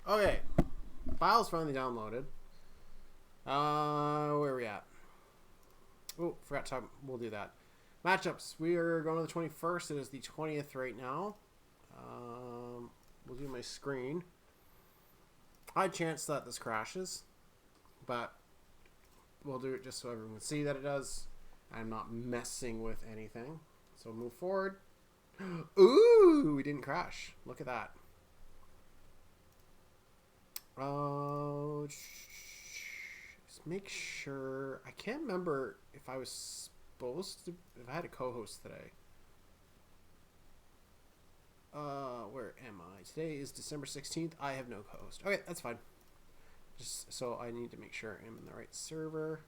Okay, file's finally downloaded. Where are we at? Oh, forgot to talk. We'll do that. Matchups. We are going to the 21st. It is the 20th right now. We'll do my screen. High chance that this crashes, but we'll do it just so everyone can see that it does. I'm not messing with anything. So move forward. Ooh, we didn't crash. Look at that. Just make sure. I can't remember if I was supposed to. If I had a co-host today. Where am I? Today is December 16th. I have no co-host. Okay, that's fine. Just so I need to make sure I'm in the right server.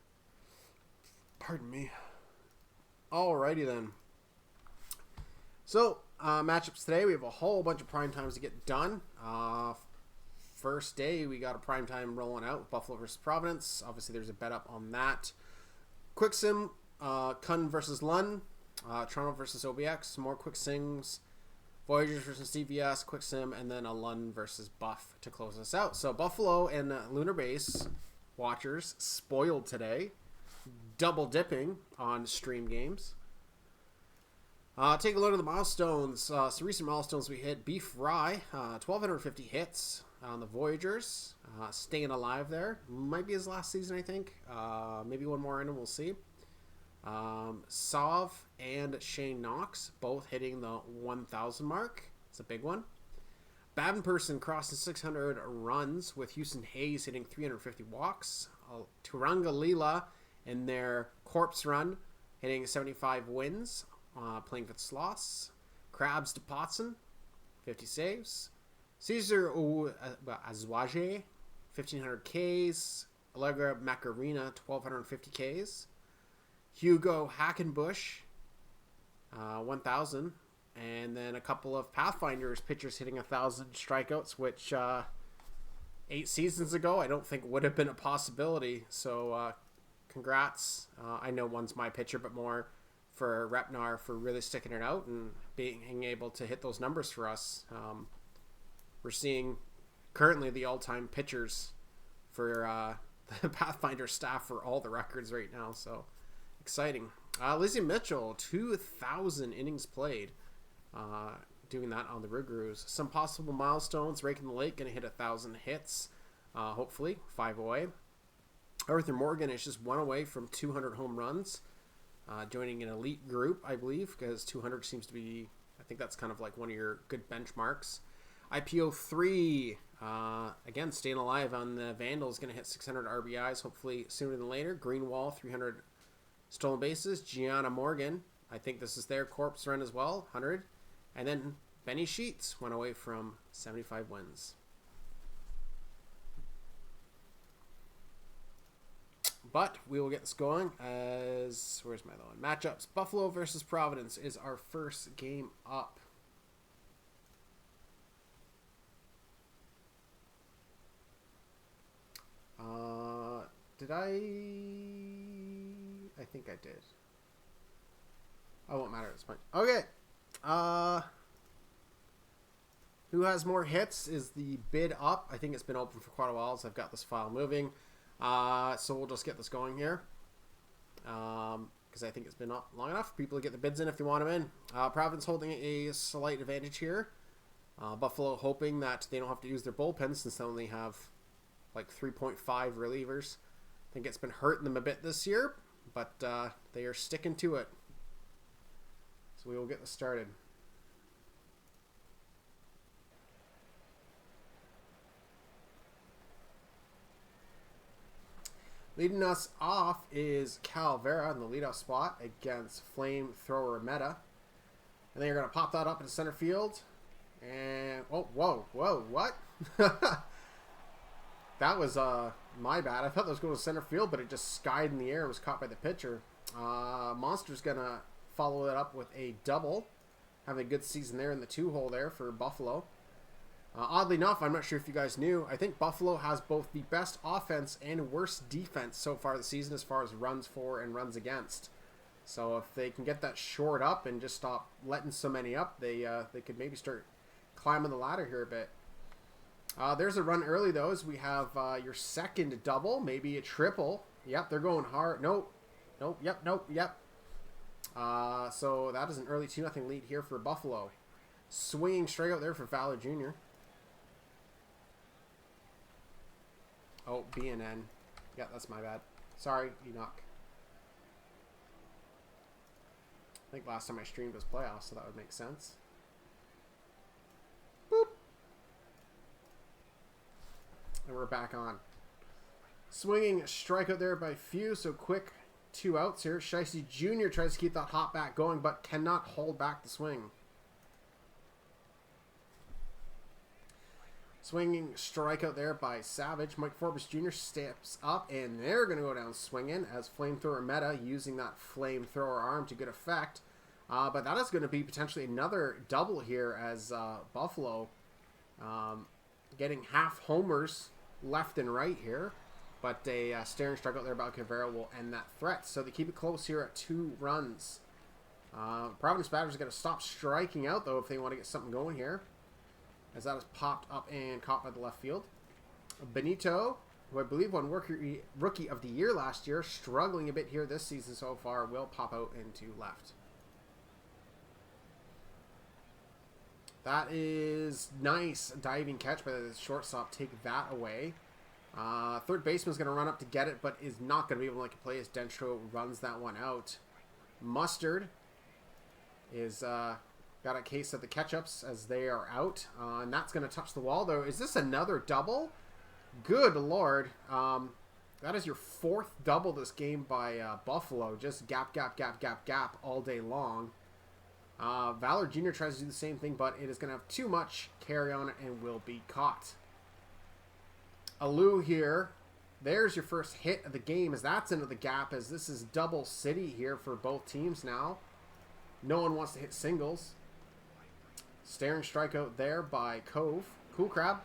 Pardon me. Alrighty then. So, matchups today. We have a whole bunch of prime times to get done. First day, we got a prime time rolling out. Buffalo versus Providence. Obviously, there's a bet up on that. Quick Sim, Kun versus Lund. Toronto versus OBX. More Quick Sims. Voyagers versus CVS, Quick Sim, and then a Lund versus Buff to close us out. So Buffalo and Lunar Base watchers spoiled today. Double dipping on stream games. Take a look at the milestones. Some recent milestones we hit. Beef Rye, 1,250 hits on the Voyagers. Staying alive there. Might be his last season, I think. Maybe one more in him, we'll see. Sov and Shane Knox both hitting the 1,000 mark. It's a big one. Badenperson crossing 600 runs with Houston Hayes hitting 350 walks. Turanga Lila in their corpse run hitting 75 wins, playing for the Sloths. Krabs to Potson, 50 saves. Caesar Azwaje, 1,500 Ks. Allegra Macarena, 1,250 Ks. Hugo Hackenbush, 1,000. And then a couple of Pathfinders pitchers hitting 1,000 strikeouts, which 8 seasons ago I don't think would have been a possibility. So congrats. I know one's my pitcher, but more for Repnar for really sticking it out and being able to hit those numbers for us. We're seeing currently the all-time pitchers for the Pathfinder staff for all the records right now. So exciting. Lizzie Mitchell, 2,000 innings played. Doing that on the Rougarous. Some possible milestones. Raking the Lake going to hit 1,000 hits. Hopefully. 5 away. Arthur Morgan is just 1 away from 200 home runs. Joining an elite group, I believe, because 200 seems to be, I think that's kind of like one of your good benchmarks. IPO 3, again, staying alive on the Vandals, going to hit 600 RBIs, hopefully sooner than later. Greenwall, 300 stolen bases. Gianna Morgan, I think this is their corpse run as well, 100. And then Benny Sheets went away from 75 wins. But we will get this going as, where's my other one? Matchups. Buffalo versus Providence is our first game up. Did I think I did. Oh, won't matter at this point. Okay. Who has more hits is the bid up. I think it's been open for quite a while, so I've got this file moving. So we'll just get this going here. Because I think it's been up long enough for people to get the bids in if they want them in. Providence holding a slight advantage here. Buffalo hoping that they don't have to use their bullpen since they only have like 3.5 relievers. I think it's been hurting them a bit this year, but they are sticking to it. So we will get this started. Leading us off is Cal Vera in the leadoff spot against Flamethrower Meta. And then you're going to pop that up into center field. And, oh, whoa, what? That was my bad. I thought that was going to center field, but it just skied in the air and was caught by the pitcher. Monster's going to follow it up with a double. Having a good season there in the 2-hole there for Buffalo. Oddly enough, I'm not sure if you guys knew, I think Buffalo has both the best offense and worst defense so far this season as far as runs for and runs against. So if they can get that shored up and just stop letting so many up, they could maybe start climbing the ladder here a bit. There's a run early, though, as we have your second double, maybe a triple. Yep, they're going hard. Nope. Nope. Yep. Nope. Yep. So that is an early 2-0 lead here for Buffalo. Swinging strikeout there for Valor Jr. Oh, BNN. Yeah, that's my bad. Sorry, Enoch. I think last time I streamed was playoffs, so that would make sense. Boop. And we're back on. Swinging strikeout there by Few, so quick 2 outs here. Shicey Jr. tries to keep that hot bat going, but cannot hold back the swing. Swinging strikeout there by Savage. Mike Forbes Jr. steps up, and they're going to go down swinging as Flamethrower Meta using that Flamethrower arm to good effect. But that is going to be potentially another double here as Buffalo getting half homers left and right here. But a staring strikeout there by Cabrera will end that threat. So they keep it close here at 2 runs. Providence batters are going to stop striking out, though, if they want to get something going here, as that is popped up and caught by the left field. Benito, who I believe won Rookie of the Year last year, struggling a bit here this season so far, will pop out into left. That is nice diving catch by the shortstop. Take that away. Third baseman's going to run up to get it, but is not going to be able to make a play as Dentro runs that one out. Mustard is got a case of the catch-ups as they are out. And that's going to touch the wall, though. Is this another double? Good Lord. That is your 4th double this game by Buffalo. Just gap, gap, gap, gap, gap all day long. Valor Jr. tries to do the same thing, but it is going to have too much carry on it and will be caught. Alou here. There's your first hit of the game as that's into the gap, as this is double city here for both teams now. No one wants to hit singles. Staring strikeout there by Cove. Cool Crab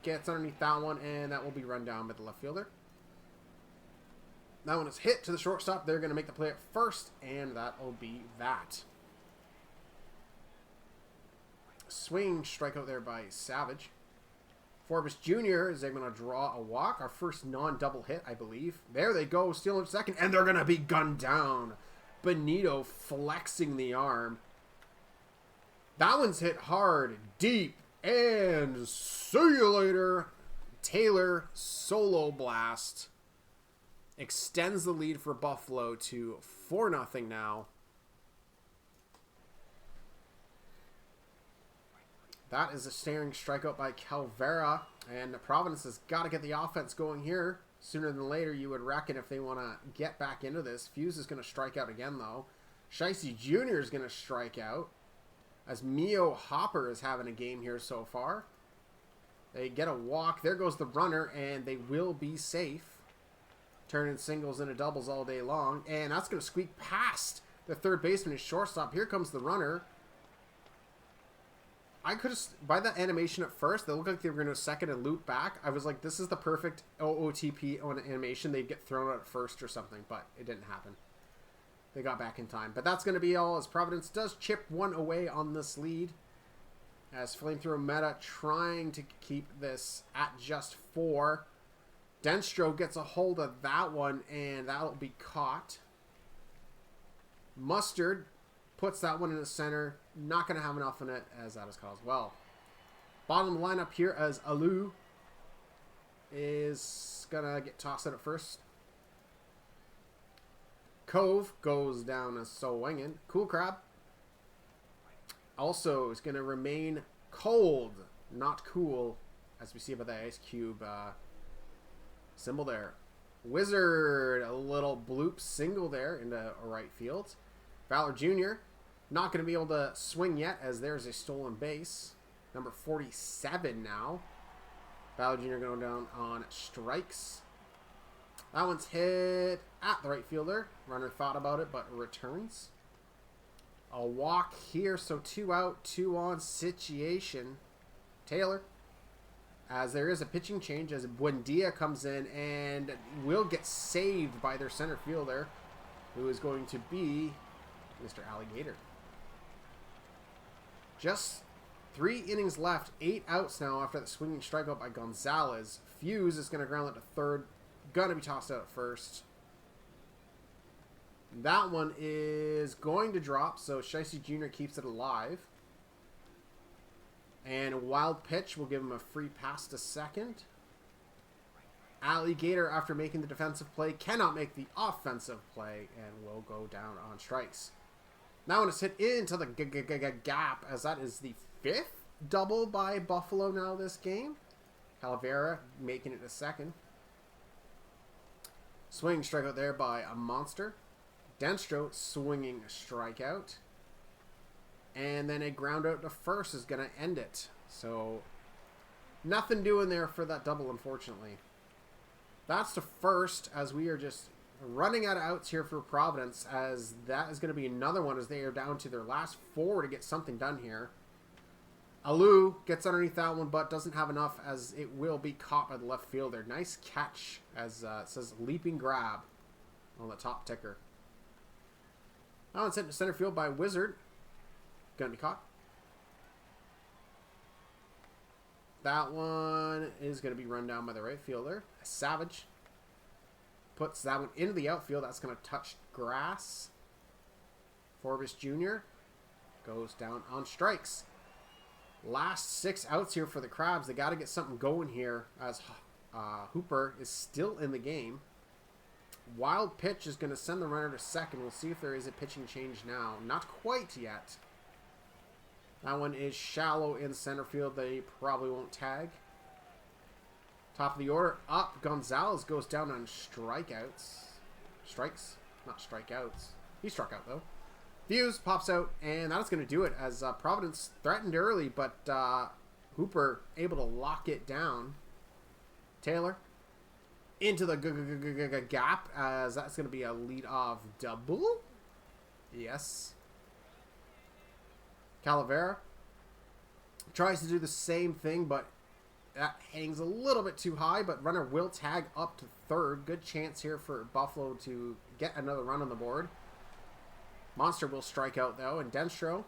gets underneath that one, and that will be run down by the left fielder. That one is hit to the shortstop. They're going to make the play at first, and that will be that. Swing strikeout there by Savage. Forbes Jr. is going to draw a walk. Our first non-double hit, I believe. There they go, stealing second, and they're going to be gunned down. Benito flexing the arm. That one's hit hard, deep, and see you later. Taylor solo blast extends the lead for Buffalo to 4-0 now. That is a staring strikeout by Calvera, and Providence has got to get the offense going here sooner than later, you would reckon, if they want to get back into this. Fuse is going to strike out again, though. Shicey Jr. is going to strike out, as Mio Hopper is having a game here so far. They get a walk. There goes the runner, and they will be safe. Turning singles into doubles all day long, and that's going to squeak past the third baseman and shortstop. Here comes the runner. I could have, by that animation at first, they looked like they were going to second and loop back. I was like, this is the perfect OOTP on animation. They'd get thrown out at first or something, but it didn't happen. They got back in time. But that's going to be all, as Providence does chip one away on this lead, as Flamethrower Meta trying to keep this at just 4. Denstro gets a hold of that one, and that'll be caught. Mustard puts that one in the center. Not going to have enough in it, as that is caught as well. Bottom lineup here, as Alou is going to get tossed out at first. Cove goes down as swinging. Cool Crab also is going to remain cold, not cool, as we see by the ice cube symbol there. Wizard, a little bloop single there into right field. Valor Jr. not going to be able to swing yet, as there's a stolen base. Number 47 now. Valor Jr. going down on strikes. That one's hit at the right fielder. Runner thought about it, but returns. A walk here, so 2 out, 2 on situation. Taylor, as there is a pitching change, as Buendia comes in and will get saved by their center fielder, who is going to be Mr. Alligator. Just 3 innings left, 8 outs now after the swinging strikeout by Gonzalez. Fuse is going to ground out to third. Going to be tossed out at first. That one is going to drop, so Shicey Jr. keeps it alive. And a wild pitch will give him a free pass to second. Alligator, after making the defensive play, cannot make the offensive play and will go down on strikes. That one is hit into the gap, as that is the 5th double by Buffalo now this game. Calavera making it to second. Swing strikeout there by a monster. Denstro swinging a strikeout. And then a ground out to first is going to end it. So nothing doing there for that double, unfortunately. That's the first, as we are just running out of outs here for Providence, as that is going to be another one as they are down to their last 4 to get something done here. Alou gets underneath that one, but doesn't have enough, as it will be caught by the left fielder. Nice catch, as it says leaping grab on the top ticker. Now it's hit to center field by Wizard. Going to be caught. That one is going to be run down by the right fielder. Savage puts that one into the outfield. That's going to touch grass. Forbes Jr. goes down on strikes. Last 6 outs here for the Crabs. They got to get something going here, as Hooper is still in the game. Wild pitch is going to send the runner to second. We'll see if there is a pitching change now. Not quite yet. That one is shallow in center field. They probably won't tag. Top of the order, up. Gonzalez goes down on strikeouts. Strikes, not strikeouts. He struck out, though. Fuse pops out, and that's going to do it, as Providence threatened early, but Hooper able to lock it down. Taylor into the gap, as that's going to be a lead-off double. Yes. Calavera tries to do the same thing, but that hangs a little bit too high, but runner will tag up to third. Good chance here for Buffalo to get another run on the board. Monster will strike out, though, and Denstro,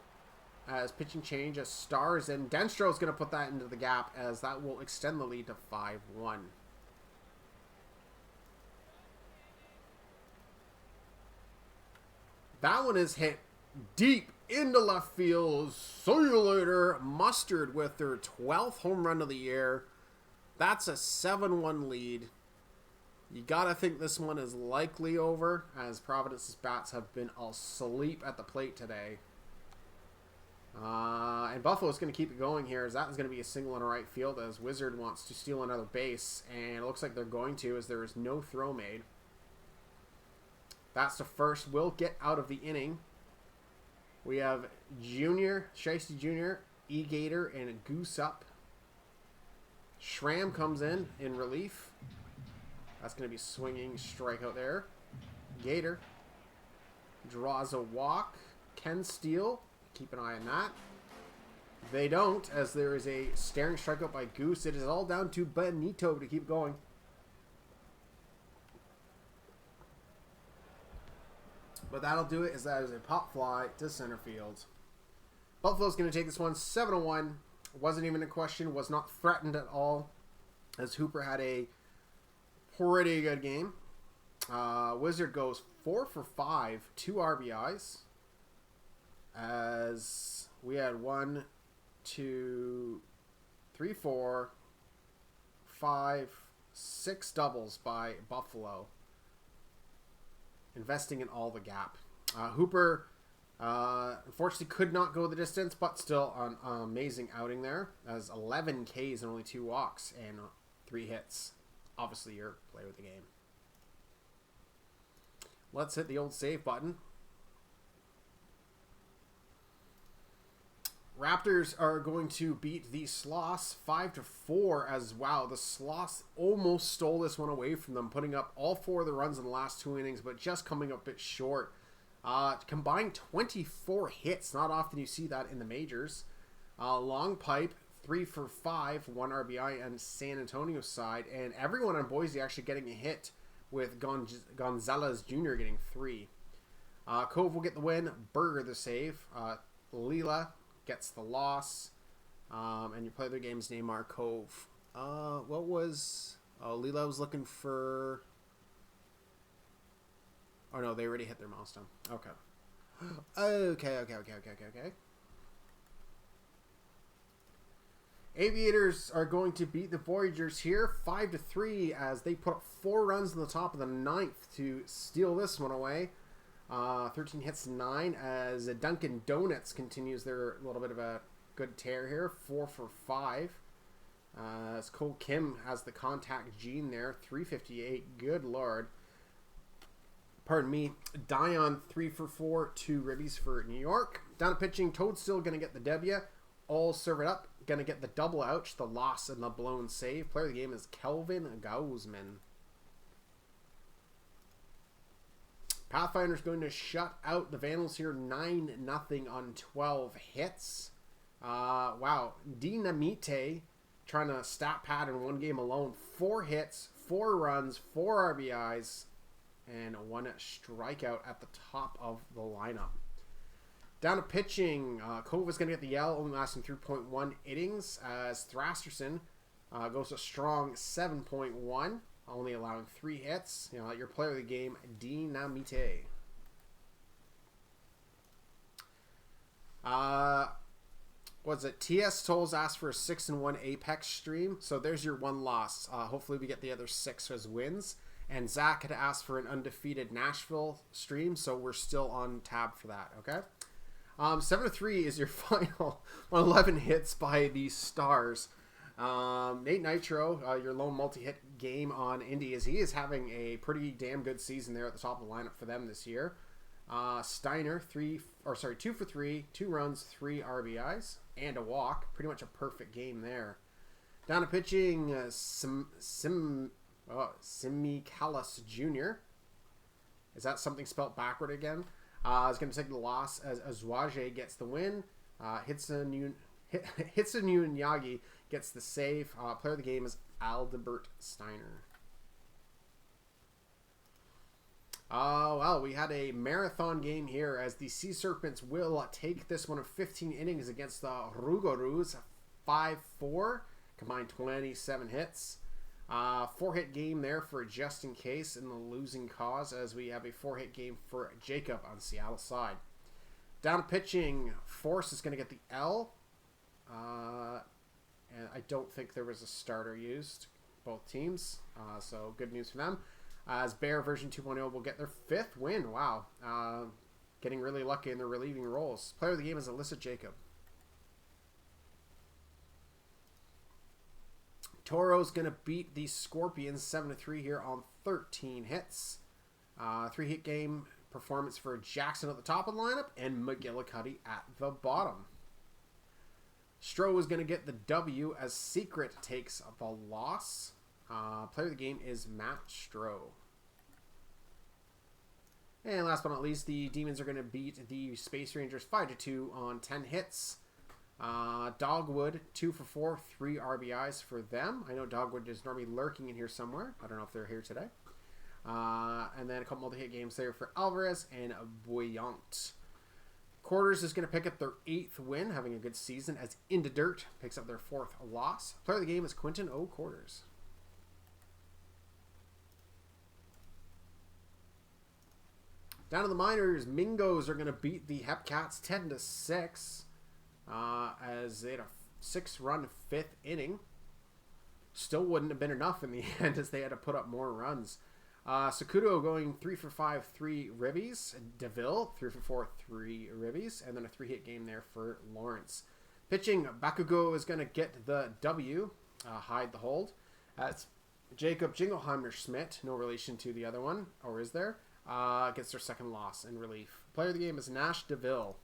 as pitching change, as Stars, and Denstro is going to put that into the gap, as that will extend the lead to 5-1. That one is hit deep into left field. See you later. Mustard with their 12th home run of the year. That's a 7-1 lead. You gotta think this one is likely over, as Providence's bats have been all asleep at the plate today. And Buffalo's going to keep it going here, as that is going to be a single in right field, as Wizard wants to steal another base, and it looks like they're going to, as there is no throw made. That's the first. Will get out of the inning. We have Shicey Jr., E-Gator, and a Goose up. Schramm comes in relief. That's going to be swinging strikeout there. Gator draws a walk. Can steal. Keep an eye on that. They don't, as there is a staring strikeout by Goose. It is all down to Benito to keep going. But that'll do it, as that is a pop fly to center field. Buffalo's going to take this one 7-1. Wasn't even a question. Was not threatened at all, as Hooper had a pretty good game. Wizard goes 4 for 5, 2 RBIs. As we had 1, 2, 3, 4, 5, 6 doubles by Buffalo, investing in all the gap. Hooper unfortunately could not go the distance, but still an amazing outing there, as 11 Ks and only 2 walks and 3 hits. Obviously your player of the game. Let's hit the old save button. Raptors are going to beat the Sloths 5-4, as wow, the Sloths almost stole this one away from them, putting up all 4 of the runs in the last 2 innings, but just coming up a bit short. Combined 24 hits. Not often you see that in the majors. Long pipe, 3 for 5, 1 RBI on San Antonio's side, and everyone on Boise actually getting a hit, with Gonzalez Jr. getting 3. Cove will get the win. Berger the save. Lila gets the loss. And your player of the game is Neymar Cove. What was... Oh, Lila was looking for... Oh, no, they already hit their milestone. Okay. Okay. Aviators are going to beat the Voyagers here 5-3 as they put up 4 runs in the top of the 9th to steal this one away. 13 hits, 9 as Dunkin' Donuts continues their little bit of a good tear here. 4 for 5. As Cole Kim has the contact gene there. 358. Good lord. Pardon me. Dion 3 for 4. 2 ribbies for New York. Down to pitching. Toadstill going to get the W. All serve it up. Going to get the double ouch, the loss, and the blown save. Player of the game is Kelvin Gausman. Pathfinder's going to shut out the Vandals here 9-0 on 12 hits. Wow. Dinamite trying to stat pad in one game alone. 4 hits, 4 runs, 4 RBIs, and 1 strikeout at the top of the lineup. Down to pitching, Cove is going to get the L, only lasting 3.1 innings, as Thrasterson goes a strong 7.1, only allowing 3 hits. Your player of the game, Dinamite. Was it TS Tolls asked for a 6-1 Apex stream, so there's your 1 loss. Hopefully we get the other 6 as wins. And Zach had asked for an undefeated Nashville stream, so we're still on tab for that, okay? 7-3 is your final 11 hits by the Stars. Nate Nitro, your lone multi-hit game on Indy, as he is having a pretty damn good season there at the top of the lineup for them this year. Steiner, 2 for 3, 2 runs, 3 RBIs, and a walk. Pretty much a perfect game there. Down to pitching, Simikalis Jr. Is that something spelled backward again? Is going to take the loss as Azuaje gets the win. Hitsunu Yagi gets the save. Player of the game is Aldebert Steiner. Well, we had a marathon game here as the Sea Serpents will take this one of 15 innings against the Rougarous. 5-4, combined 27 hits. 4-hit game there for Just In Case in the losing cause, as we have a 4-hit game for Jacob on Seattle side. Down to pitching, Force is going to get the L. And I don't think there was a starter used, both teams. So good news for them. As Bear version 2.0 will get their 5th win. Wow. Getting really lucky in their relieving roles. Player of the game is Alyssa Jacob. Toro's going to beat the Scorpions 7-3 here on 13 hits. 3-hit game performance for Jackson at the top of the lineup and McGillicuddy at the bottom. Stroh is going to get the W as Secret takes the loss. Player of the game is Matt Stroh. And last but not least, the Demons are going to beat the Space Rangers 5-2 on 10 hits. Dogwood 2 for 4, 3 RBIs for them. I know Dogwood is normally lurking in here somewhere. I don't know if they're here today. And then a couple multi-hit games there for Alvarez and Bouillant. Quarters is going to pick up their 8th win, having a good season, as Into Dirt picks up their 4th loss. Player of the game is Quentin O. Quarters. Down to the minors, Mingos are going to beat the Hepcats 10-6. As they had a 6-run 5th inning. Still wouldn't have been enough in the end, as they had to put up more runs. Sakudo going 3 for 5, 3 ribbies. DeVille 3 for 4, 3 ribbies, and then a 3-hit game there for Lawrence. Pitching, Bakugo is going to get the W, hide the hold. That's Jacob Jingleheimer Schmidt, no relation to the other one, or is there? Gets their 2nd loss in relief. Player of the game is Nash DeVille.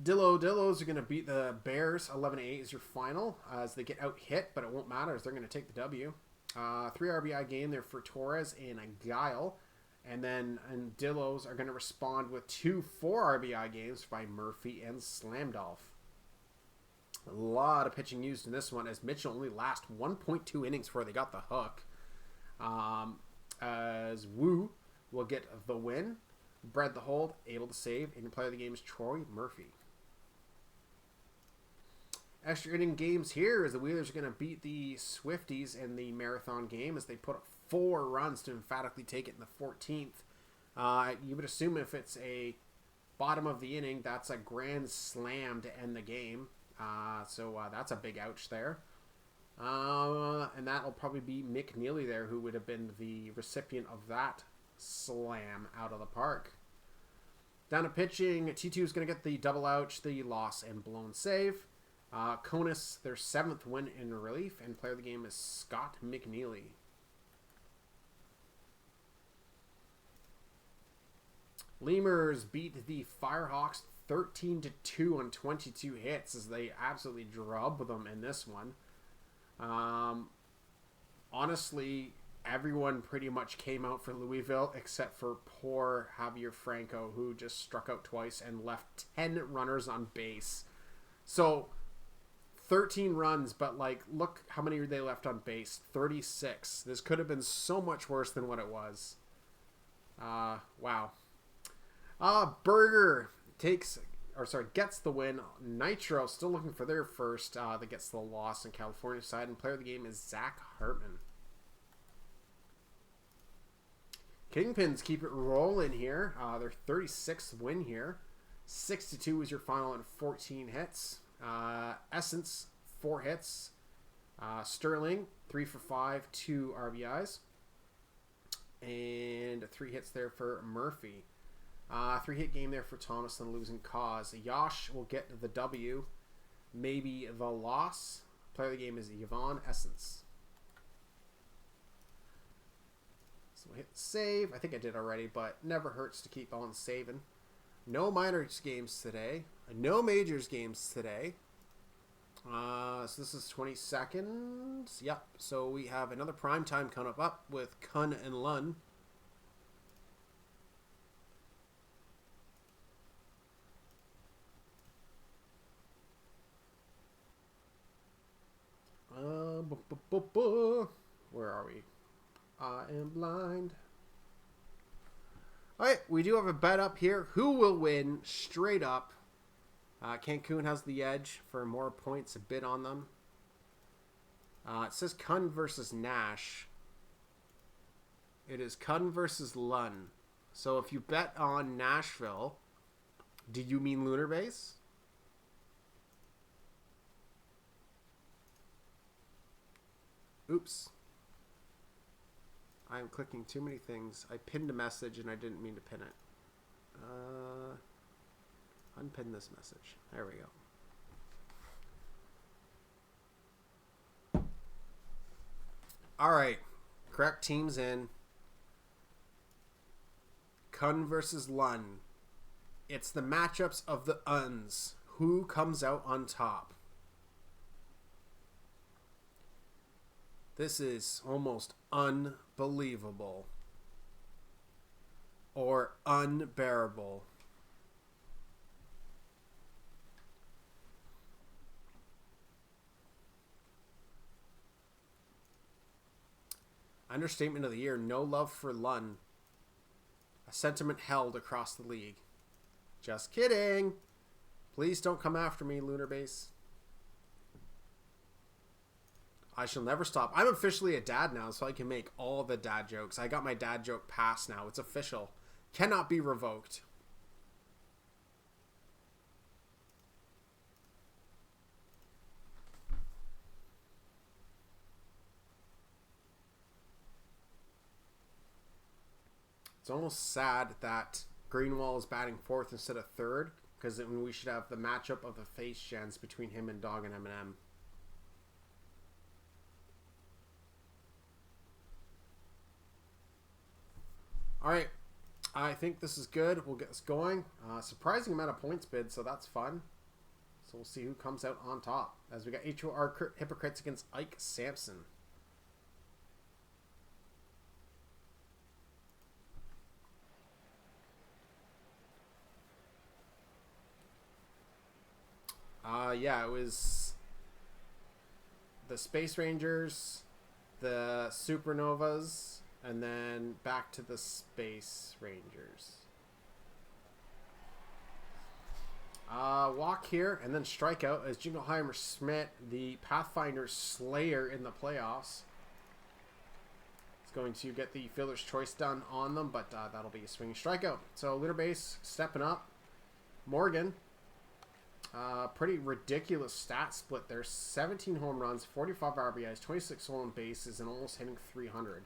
Dillos are going to beat the Bears 11-8 is your final, as they get out hit, but it won't matter as they're going to take the W. 3 RBI game there for Torres and a Guile. And Dillos are going to respond with 2 4 RBI games by Murphy and Slamdolf. A lot of pitching used in this one, as Mitchell only last 1.2 innings before they got the hook. As Wu will get the win. Bred the hold, able to save, and your player of the game is Troy Murphy. Extra inning games here as the Wheelers are going to beat the Swifties in the marathon game as they put up 4 runs to emphatically take it in the 14th. You would assume if it's a bottom of the inning, that's a grand slam to end the game. So that's a big ouch there. And that'll probably be Mick Neely there, who would have been the recipient of that slam out of the park. Down to pitching, T2 is going to get the double ouch, the loss, and blown save. Conus, their 7th win in relief, and player of the game is Scott McNeely. Lemurs beat the Firehawks 13-2 on 22 hits as they absolutely drub them in this one. Honestly, everyone pretty much came out for Louisville except for poor Javier Franco, who just struck out twice and left 10 runners on base. So 13 runs, but like, look how many they left on base. 36. This could have been so much worse than what it was. Wow. Burger gets the win. Nitro still looking for their first. That gets the loss in California side, and player of the game is Zach Hartman. Kingpins keep it rolling here. Their 36th win here. 6-2 was your final in 14 hits. Essence, 4 hits. Sterling, 3 for 5, 2 RBIs. And 3 hits there for Murphy. 3-hit game there for Thomas and losing cause. Yosh will get the W. Maybe the loss. Player of the game is Yvonne Essence. So we'll hit save. I think I did already, but never hurts to keep on saving. No minors games today. No majors games today. So this is 20 seconds. Yep. So we have another prime time coming up with Kun and Lund. Where are we? I am blind. Alright, we do have a bet up here. Who will win straight up? Cancun has the edge for more points, a bid on them. It says Kun versus Nash. It is Kun versus Lund. So if you bet on Nashville, do you mean Lunar Base? Oops. I'm clicking too many things. I pinned a message and I didn't mean to pin it. Unpin this message. There we go. Alright. Correct teams in. Kun versus Lund. It's the matchups of the Uns. Who comes out on top? This is almost unbelievable. Or unbearable. Understatement of the year, no love for Lund. A sentiment held across the league. Just kidding. Please don't come after me, Lunar Base. I shall never stop. I'm officially a dad now, so I can make all the dad jokes. I got my dad joke pass now. It's official. Cannot be revoked. It's almost sad that Greenwall is batting 4th instead of 3rd, because then we should have the matchup of the face gens between him and Dog and Eminem. Alright, I think this is good. We'll get this going. Surprising amount of points bid, so that's fun. So we'll see who comes out on top. As we got HOR Hypocrites against Ike Sampson. Yeah, it was the Space Rangers, the Supernovas, and then back to the Space Rangers. Walk here and then strikeout as Jingleheimer Schmidt, the Pathfinder Slayer in the playoffs. It's going to get the fielder's choice done on them, but that'll be a swinging strikeout. So Lunar Base stepping up. Morgan, pretty ridiculous stat split there. 17 home runs, 45 RBIs, 26 stolen bases, and almost hitting 300.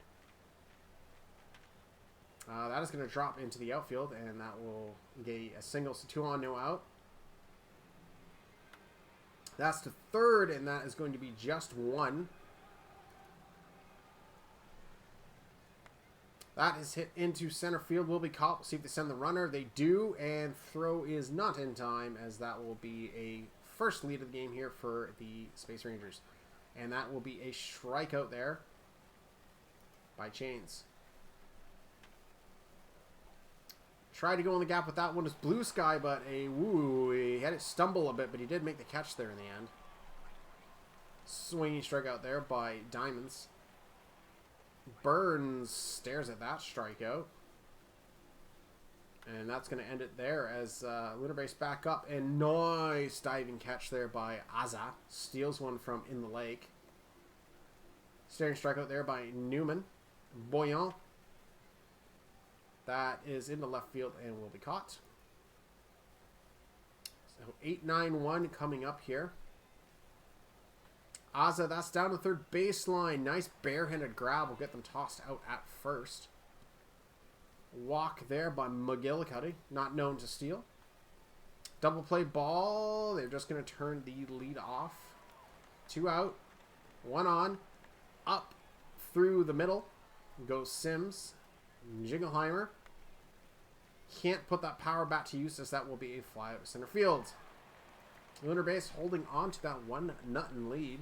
That is going to drop into the outfield, and that will get a single, so 2 on, no out. That's the third, and that is going to be just 1. That is hit into center field. Will be caught. We'll see if they send the runner. They do, and throw is not in time, as that will be a first lead of the game here for the Space Rangers. And that will be a strikeout there by Chains. Tried to go in the gap with that one. Is Blue Sky, but he had it stumble a bit, but he did make the catch there in the end. Swinging strikeout there by Diamonds. Burns stares at that strikeout. And that's going to end it there as Lunar Base back up. And nice diving catch there by Aza. Steals one from in the lake. Staring strikeout there by Newman. Boyan. That is into left field and will be caught. So 8-9-1 coming up here. Aza, that's down to third baseline. Nice barehanded grab will get them tossed out at first. Walk there by McGillicuddy, not known to steal. Double play ball. They're just going to turn the lead off. 2 out. 1 on. Up through the middle goes Sims. Jingleheimer can't put that power back to use, as that will be a fly out center field. Lunar Base holding on to that 1-0 lead,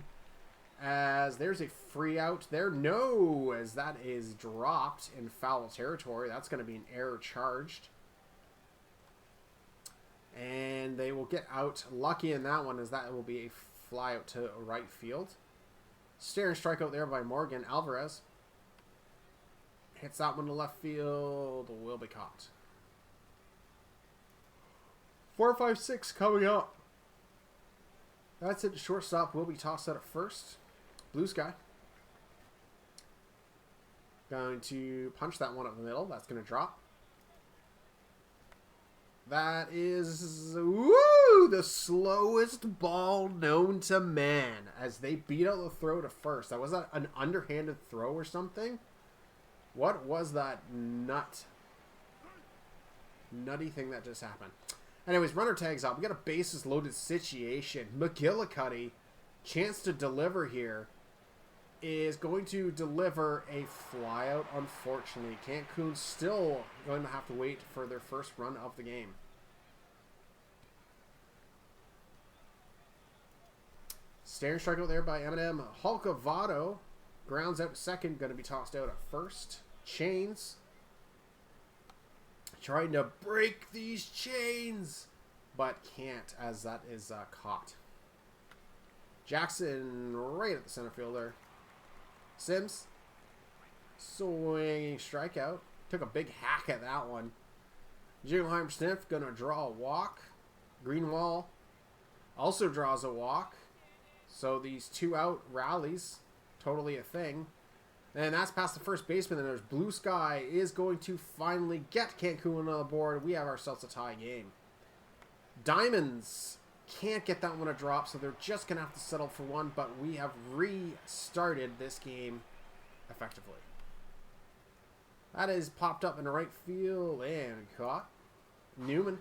as there's a free out there. No, as that is dropped in foul territory. That's going to be an error charged, and they will get out lucky in that one, as that will be a fly out to right field. Staring strikeout there by Morgan. Alvarez hits that one to left field. Will be caught. 4-5-6 coming up. That's it. Shortstop will be tossed out at first. Blue Sky. Going to punch that one up the middle. That's going to drop. That is, woo, the slowest ball known to man, as they beat out the throw to first. That was an underhanded throw or something? What was that nutty thing that just happened? Anyways, runner tags up. We got a bases loaded situation. McGillicuddy, chance to deliver here, is going to deliver a flyout, unfortunately. Cancun still going to have to wait for their first run of the game. Staring strikeout there by Eminem. Hulkavado grounds out second, going to be tossed out at first. Chains trying to break these chains, but can't, as that is caught. Jackson right at the center fielder. Sims swinging strikeout. Took a big hack at that one. Jingleheimer Sniff going to draw a walk. Greenwall also draws a walk. So these 2 out rallies, totally a thing. And that's past the first baseman. And there's Blue Sky is going to finally get Cancun on the board. We have ourselves a tie game. Diamonds can't get that one a drop, so they're just going to have to settle for one. But we have restarted this game effectively. That is popped up in the right field and caught. Newman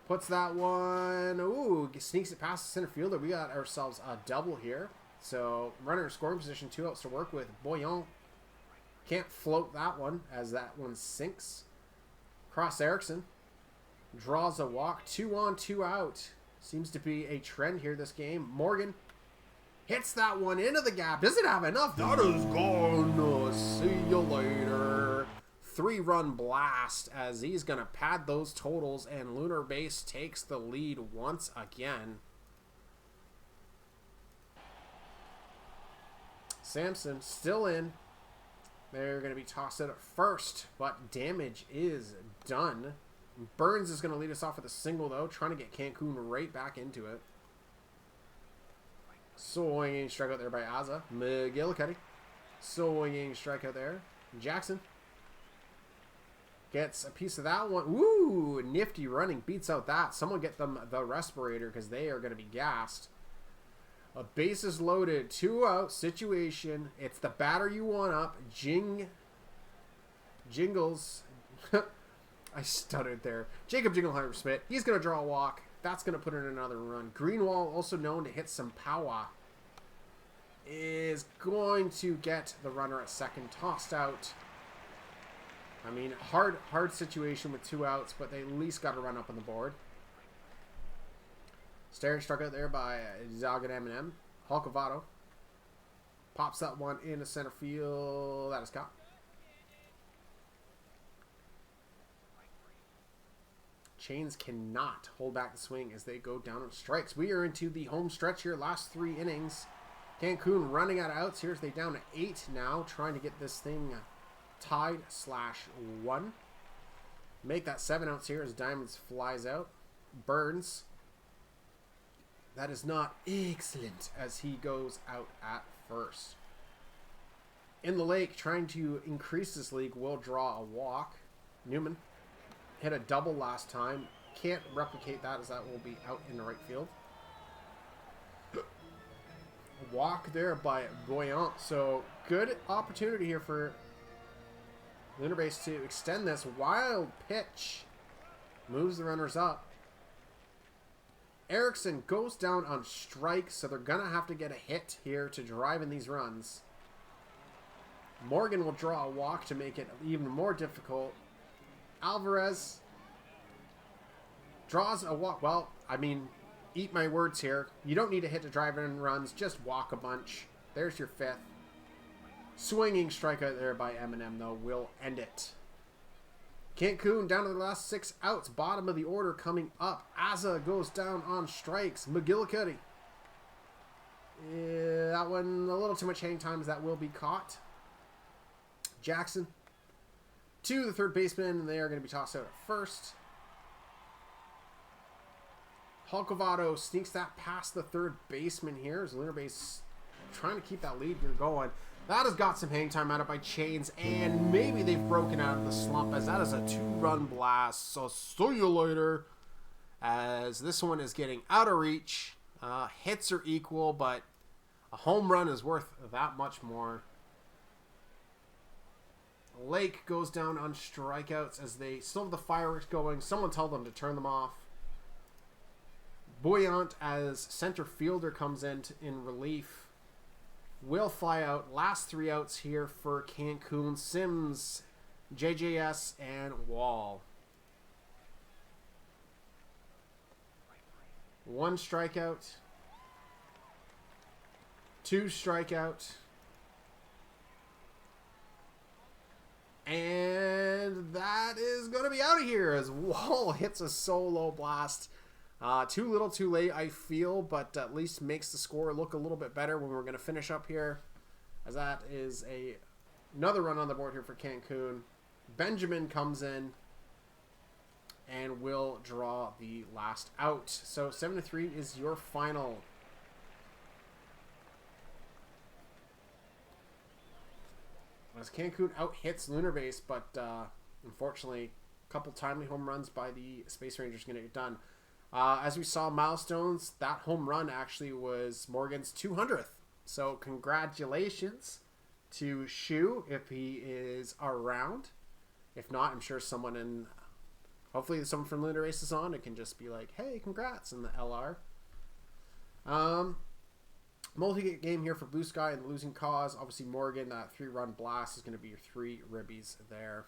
puts that one. Ooh, sneaks it past the center fielder. We got ourselves a double here. So, runner in scoring position, 2 outs to work with. Boyan can't float that one, as that one sinks. Cross Erickson draws a walk. 2 on, 2 out. Seems to be a trend here this game. Morgan hits that one into the gap. Doesn't have enough. That is gone. See you later. 3-run blast, as he's going to pad those totals, and Lunar Base takes the lead once again. Samson still in. They're going to be tossed out at first, but damage is done. Burns is going to lead us off with a single, though, trying to get Cancun right back into it. Swinging strikeout there by Aza. McGillicuddy. Swinging strikeout there. Jackson gets a piece of that one. Ooh, nifty running. Beats out that. Someone get them the respirator because they are going to be gassed. A bases loaded, 2 out situation. It's the batter you want up. Jingles. I stuttered there. Jacob Jingleheimer Smith. He's going to draw a walk. That's going to put in another run. Greenwald, also known to hit some power, is going to get the runner at second. Tossed out. I mean, hard situation with 2 outs, but they at least got a run up on the board. Staring struck out there by Zagan M&M. Hulkavato pops that one into center field. That is caught. Chains cannot hold back the swing as they go down on strikes. We are into the home stretch here. Last 3 innings. Cancun running out of outs here as they down to 8 now. Trying to get this thing tied /1. Make that 7 outs here as Diamonds flies out. Burns. That is not excellent as he goes out at first. In the lake, trying to increase this league, will draw a walk. Newman hit a double last time. Can't replicate that as that will be out in the right field. A walk there by Boyant. So good opportunity here for Lunar Base to extend this. Wild pitch. Moves the runners up. Erickson goes down on strikes, so they're going to have to get a hit here to drive in these runs. Morgan will draw a walk to make it even more difficult. Alvarez draws a walk. Well, I mean, eat my words here. You don't need a hit to drive in runs. Just walk a bunch. There's your 5th. Swinging strikeout there by Eminem, though, will end it. Cancun down to the last 6 outs. Bottom of the order coming up. Aza goes down on strikes. McGillicuddy. That one a little too much hang time as that will be caught. Jackson to the third baseman, and they are going to be tossed out at first. Hulkavato sneaks that past the third baseman here as Lunar Base trying to keep that lead here going. That has got some hang time out of by Chains, and maybe they've broken out of the slump as that is a 2-run blast. So see you later, as this one is getting out of reach. Hits are equal, but a home run is worth that much more. Lake goes down on strikeouts as they still have the fireworks going. Someone tell them to turn them off. Boyant, as center fielder, comes in relief, will fly out. Last 3 outs here for Cancun. Sims, JJS, and Wall. 1 strikeout. 2 strikeout. And that is going to be out of here as Wall hits a solo blast. Too little too late, I feel, but at least makes the score look a little bit better when we're going to finish up here, as that is another run on the board here for Cancun. Benjamin comes in and will draw the last out. So 7-3 is your final. As Cancun out hits Lunar Base, but unfortunately, a couple timely home runs by the Space Rangers going to get done. As we saw milestones, that home run actually was Morgan's 200th. So congratulations to Shu if he is around. If not, I'm sure someone hopefully someone from Lunar Race is on. It can just be like, hey, congrats in the LR. Multi-game here for Blue Sky and the losing cause. Obviously Morgan, that 3-run blast is going to be your 3 ribbies there.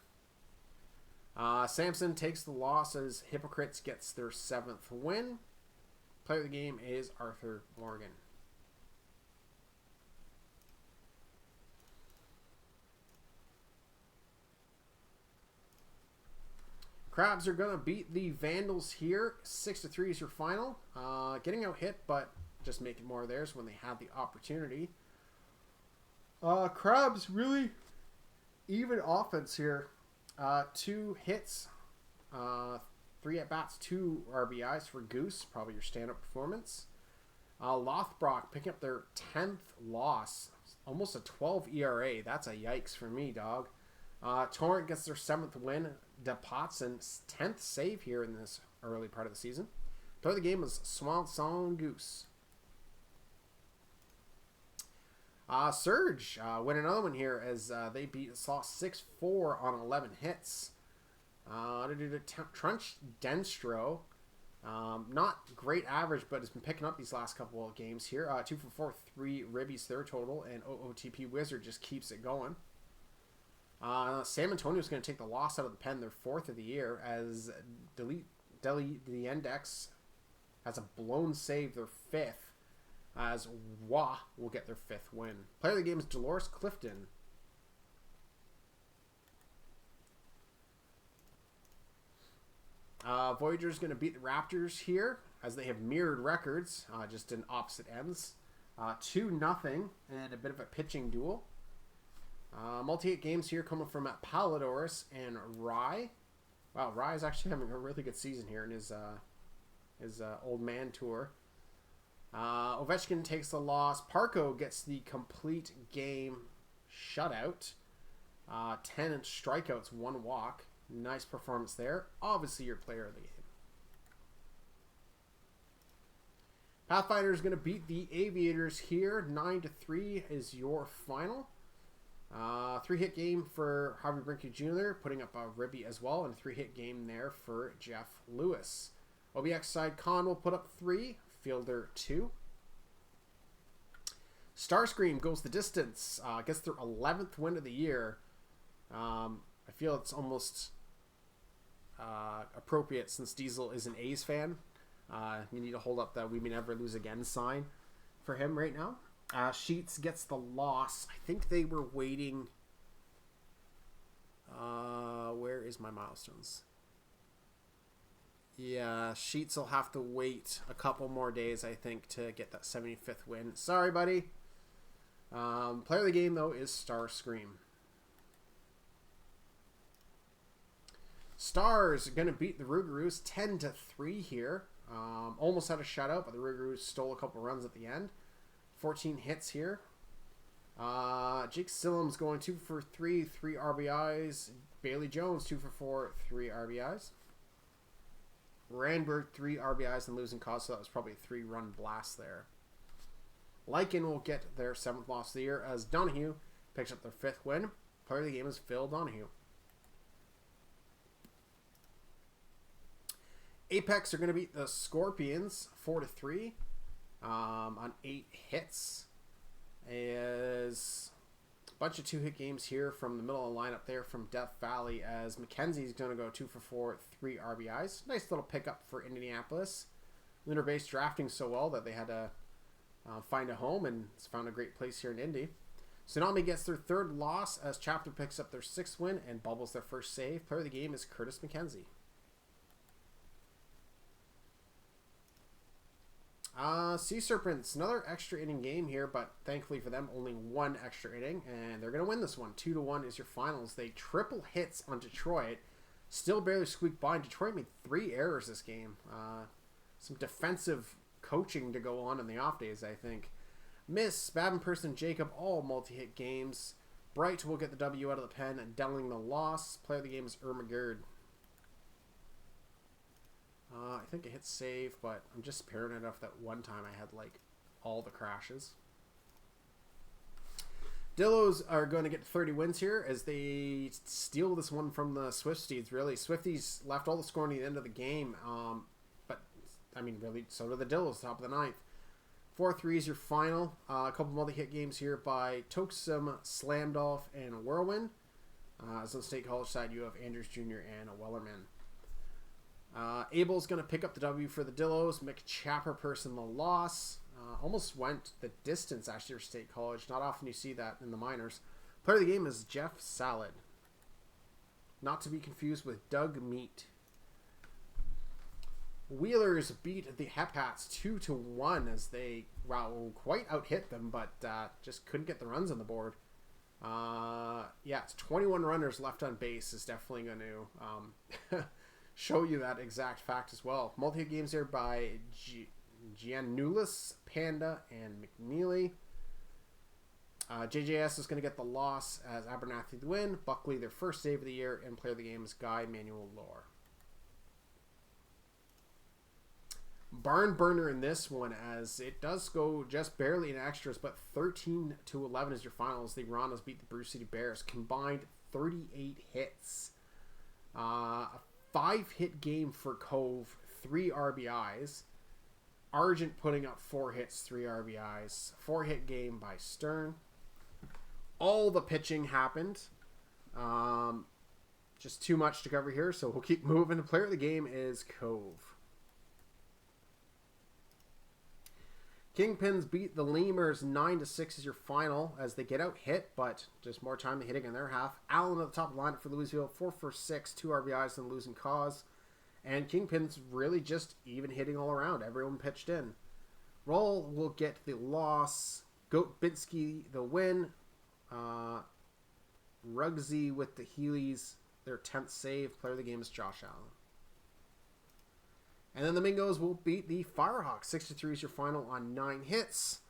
Samson takes the loss as Hypocrites gets their 7th win. Player of the game is Arthur Morgan. Crabs are going to beat the Vandals here. 6-3 is your final. Getting out hit, but just making more of theirs when they had the opportunity. Crabs really even offense here. 2 hits, 3 at-bats, 2 RBIs for Goose, probably your stand-up performance. Lothbrock picking up their 10th loss, almost a 12 ERA. That's a yikes for me, dog. Torrent gets their 7th win. DePottson's 10th save here in this early part of the season. Player of the game was Swan Song Goose. Surge win another one here as they saw 6-4 on 11 hits. Trunch Denstro, not great average, but has been picking up these last couple of games here. 2 for 4, 3 ribbies their total, and OOTP Wizard just keeps it going. San Antonio's going to take the loss out of the pen, their 4th of the year, as Delete the Index has a blown save, their 5th, as Wah will get their 5th win. Player of the game is Dolores Clifton. Voyager's going to beat the Raptors here, as they have mirrored records, just in opposite ends. 2-0, and a bit of a pitching duel. Multi-hit games here coming from Palladorus and Rye. Wow, Rye is actually having a really good season here in his old man tour. Ovechkin takes the loss. Parko gets the complete game shutout. 10 strikeouts, 1 walk. Nice performance there. Obviously your player of the game. Pathfinder is going to beat the Aviators here. 9-3 is your final. 3-hit game for Harvey Brinkley Jr., putting up a ribby as well, and a 3-hit game there for Jeff Lewis. OBX side, Con will put up 3, Fielder 2. Starscream goes the distance, gets their 11th win of the year. I feel it's almost appropriate since Diesel is an A's fan. You need to hold up that "we may never lose again" sign for him right now. Sheets gets the loss. I think they were waiting. Where is my milestones? Yeah, Sheets will have to wait a couple more days, I think, to get that 75th win. Sorry, buddy. Player of the game, though, is Starscream. Stars are going to beat the Rougarous 10-3 here. Almost had a shutout, but the Rougarous stole a couple runs at the end. 14 hits here. Jake Sillum's going 2 for 3, 3 RBIs. Bailey Jones 2 for 4, 3 RBIs. Randberg 3 RBIs and losing cause, so that was probably a 3-run blast there. Lycan will get their 7th loss of the year as Donahue picks up their 5th win. Player of the game is Phil Donahue. Apex are going to beat the Scorpions 4-3 on 8 hits. As a bunch of 2-hit games here from the middle of the lineup there from Death Valley, as McKenzie's going to go 2 for 4, 3 RBIs. Nice little pickup for Indianapolis. Lunar Base drafting so well that they had to find a home, and it's found a great place here in Indy. Tsunami gets their 3rd loss as Chapter picks up their 6th win and bubbles their 1st save. Player of the game is Curtis McKenzie. Sea Serpents, another extra inning game here, but thankfully for them, only 1 extra inning, and they're going to win this one. 2-1 is your finals. They triple hits on Detroit, still barely squeaked by, and Detroit made 3 errors this game. Some defensive coaching to go on in the off days, I think. Miss, Babenperson, and Jacob, all multi-hit games. Bright will get the W out of the pen, and Delling the loss. Player of the game is Irma Gerd. I think I hit save, but I'm just paranoid enough that one time I had, like, all the crashes. Dillos are going to get 30 wins here as they steal this one from the Swifties, really. Swifties left all the scoring at the end of the game, but, I mean, really, so do the Dillos, top of the 9th. 4-3 is your final. A couple multi-hit games here by Toksum, Slamdolf, and Whirlwind. As on the State College side, you have Andrews Jr. and Wellerman. Abel's going to pick up the W for the Dillos. McChapperperson the loss. Almost went the distance, actually, for State College. Not often you see that in the minors. Player of the game is Jeff Salad. Not to be confused with Doug Meat. Wheelers beat the Hepats 2-1 as they, wow, quite out-hit them, but just couldn't get the runs on the board. Yeah, it's 21 runners left on base is definitely going to show you that exact fact as well. Multi-hit games here by Giannulis, Panda, and McNeely. JJS is going to get the loss as Abernathy the win. Buckley their first save of the year, and player of the game is Guy Manuel Lore. Barn burner in this one, as it does go just barely in extras, but 13-11 is your finals. The Rondas beat the Bruce City Bears. Combined 38 hits. A 5-hit game for Cove, 3 RBIs. Argent putting up 4 hits, 3 RBIs. 4-hit game by Stern. All the pitching happened. Just too much to cover here, so we'll keep moving. The player of the game is Cove. Kingpins beat the Lemurs 9-6 is your final as they get out hit, but just more time hitting in their half. Allen at the top of the lineup for Louisville, 4 for 6, 2 RBIs and losing cause. And Kingpins really just even hitting all around. Everyone pitched in. Roll will get the loss. Goat Binsky the win. Rugsy with the Heelys, their 10th save. Player of the game is Josh Allen. And then the Mingos will beat the Firehawks. 6-3 is your final on 9 hits.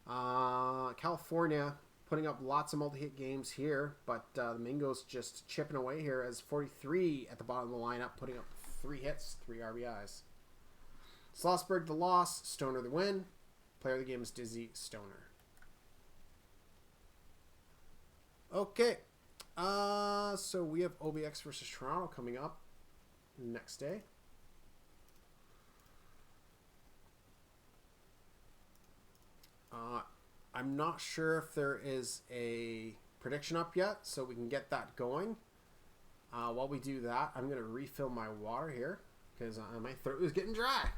California putting up lots of multi-hit games here, but the Mingos just chipping away here as 43 at the bottom of the lineup, putting up 3 hits, 3 RBIs. Schlossberg the loss, Stoner the win. Player of the game is Dizzy Stoner. Okay, so we have OBX versus Toronto coming up next day. I'm not sure if there is a prediction up yet, so we can get that going. While we do that, I'm going to refill my water here because my throat is getting dry.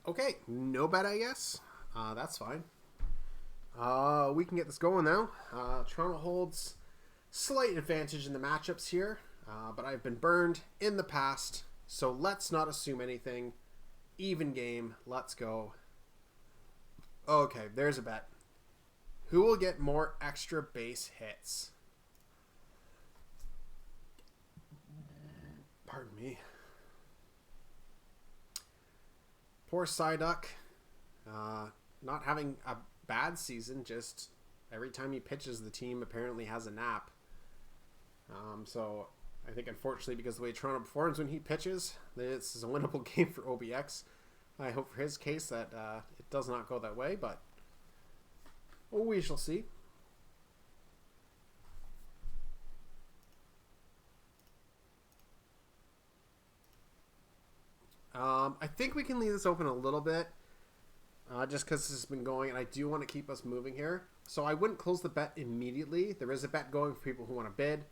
Okay, no bet, I guess. That's fine. We can get this going now. Toronto holds slight advantage in the matchups here, but I've been burned in the past, so let's not assume anything. Even game, let's go. Okay, there's a bet. Who will get more extra base hits? Pardon me. Poor Psyduck, not having a bad season, just every time he pitches, the team apparently has a nap. So I think unfortunately, because of the way Toronto performs when he pitches, this is a winnable game for OBX. I hope for his case that it does not go that way, but we shall see. I think we can leave this open a little bit, just because this has been going, and I do want to keep us moving here. So I wouldn't close the bet immediately. There is a bet going for people who want to bid.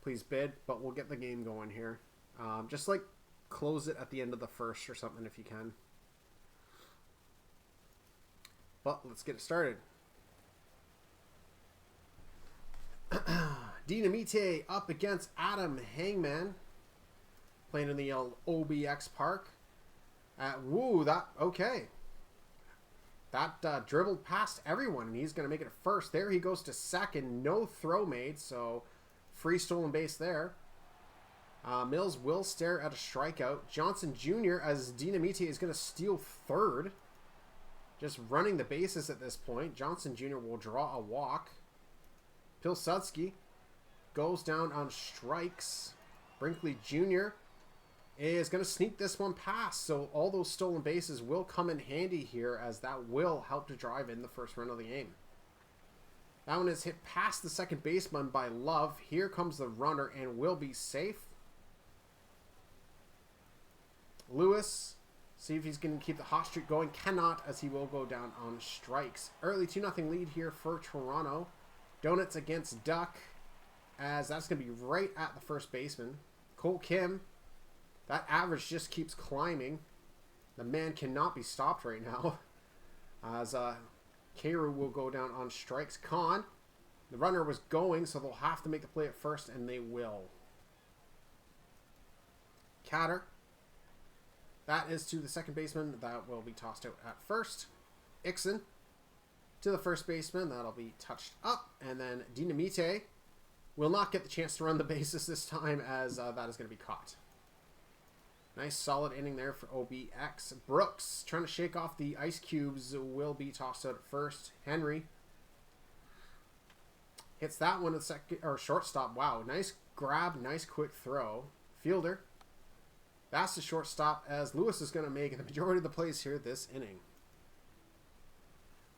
Please bid, but we'll get the game going here. Just like close it at the end of the first or something if you can. But let's get it started. Dinamite up against Adam Hangman, playing in the OBX Park. Okay. That dribbled past everyone, and he's going to make it a first. There he goes to second. No throw made, so free stolen base there. Mills will stare at a strikeout. Johnson Jr., as Dinamite is going to steal third. Just running the bases at this point. Johnson Jr. will draw a walk. Pilsudski goes down on strikes. Brinkley Jr. is going to sneak this one past. So all those stolen bases will come in handy here, as that will help to drive in the first run of the game. That one is hit past the second baseman by Love. Here comes the runner and will be safe. Lewis, see if he's going to keep the hot streak going. Cannot, as he will go down on strikes. Early 2-0 lead here for Toronto. Donuts against Duck. as that's going to be right at the first baseman. Cole Kim, that average just keeps climbing. The man cannot be stopped right now. As Keiru will go down on strikes. Khan, the runner was going, so they'll have to make the play at first, and they will. Katter, that is to the second baseman. That will be tossed out at first. Ixon to the first baseman. That'll be touched up. And then Dinamite will not get the chance to run the bases this time, as that is going to be caught. Nice solid inning there for OBX. Brooks trying to shake off the ice cubes, will be tossed out at first. Henry hits that one at second or shortstop. Wow, nice grab, nice quick throw. Fielder, that's the shortstop, as Lewis is going to make the majority of the plays here this inning.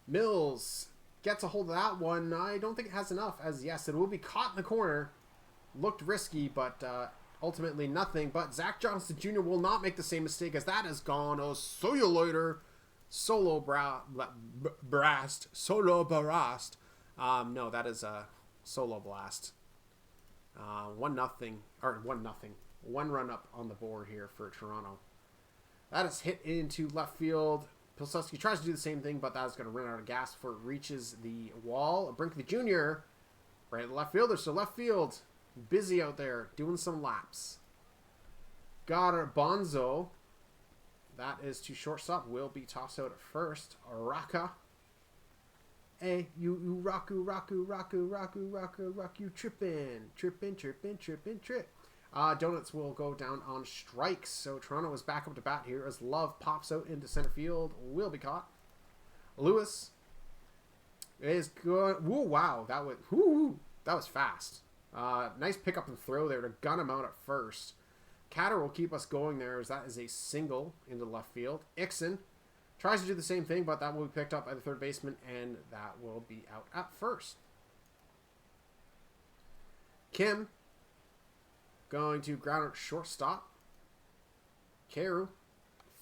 Mills gets a hold of that one. I don't think it has enough, as yes, it will be caught in the corner. Looked risky, but ultimately nothing. But Zach Johnson Jr. will not make the same mistake, as that is gone. Oh, so you later. Solo blast. Solo blast. No, that is a solo blast. 1-0. Or 1-0. One run up on the board here for Toronto. That is hit into left field. Pilsudski tries to do the same thing, but that is going to run out of gas before it reaches the wall. Brinkley Jr. right at the left fielder. So left field, busy out there, doing some laps. Bonzo. That is to shortstop. Will be tossed out at first. Raka. Hey, you Raku, you trippin'. Donuts will go down on strikes. So Toronto is back up to bat here as Love pops out into center field. Will be caught. Lewis is good. Woo, wow. That was fast. Nice pickup and throw there to gun him out at first. Katter will keep us going there, as that is a single into left field. Ixon tries to do the same thing, but that will be picked up by the third baseman, and that will be out at first. Kim going to ground out shortstop. Keiru,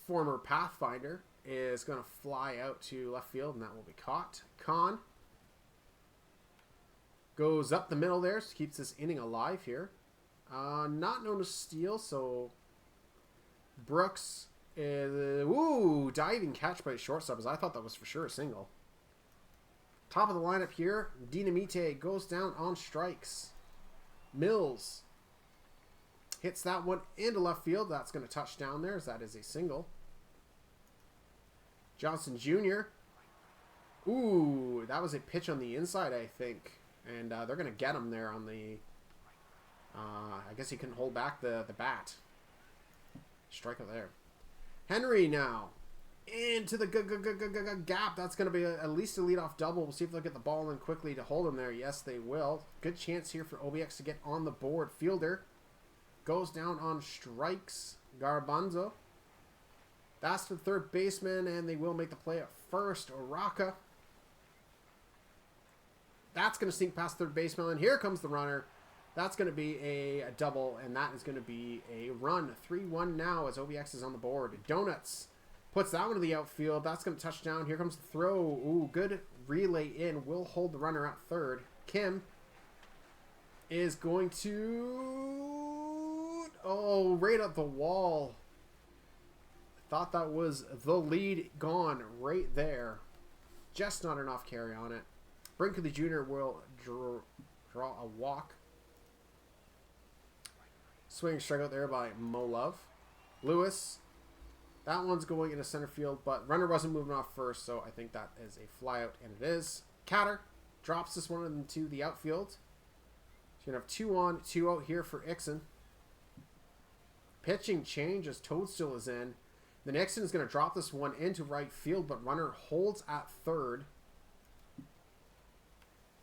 former Pathfinder, is going to fly out to left field, and that will be caught. Khan goes up the middle there, so keeps this inning alive here. Not known to steal, so Brooks is... diving catch by the shortstop, as I thought that was for sure a single. Top of the lineup here, Dinamite goes down on strikes. Mills hits that one into left field. That's going to touch down there, as that is a single. Johnson Jr. Ooh, that was a pitch on the inside, I think. And they're going to get him there on the... I guess he couldn't hold back the bat. Strikeout there. Henry now into the gap. That's going to be at least a leadoff double. We'll see if they'll get the ball in quickly to hold him there. Yes, they will. Good chance here for OBX to get on the board. Fielder goes down on strikes. Garbanzo. That's the third baseman, and they will make the play at first. Oraka. That's going to sneak past third baseman, and here comes the runner. That's going to be a double, and that is going to be a run. 3-1 now as OBX is on the board. Donuts puts that one to the outfield. That's going to touch down. Here comes the throw. Ooh, good relay in. Will hold the runner at third. Kim is going to... Oh, right at the wall. Thought that was the lead gone right there. Just not enough carry on it. Brinkley Jr. will draw a walk. Swing strikeout there by Mo Love. Lewis. That one's going into center field, but runner wasn't moving off first, so I think that is a flyout, and it is. Katter drops this one into the outfield. So you're going to have 2 on, 2 out here for Ixon. Pitching change as Toadstool is in. Then Ixon is going to drop this one into right field, but runner holds at third.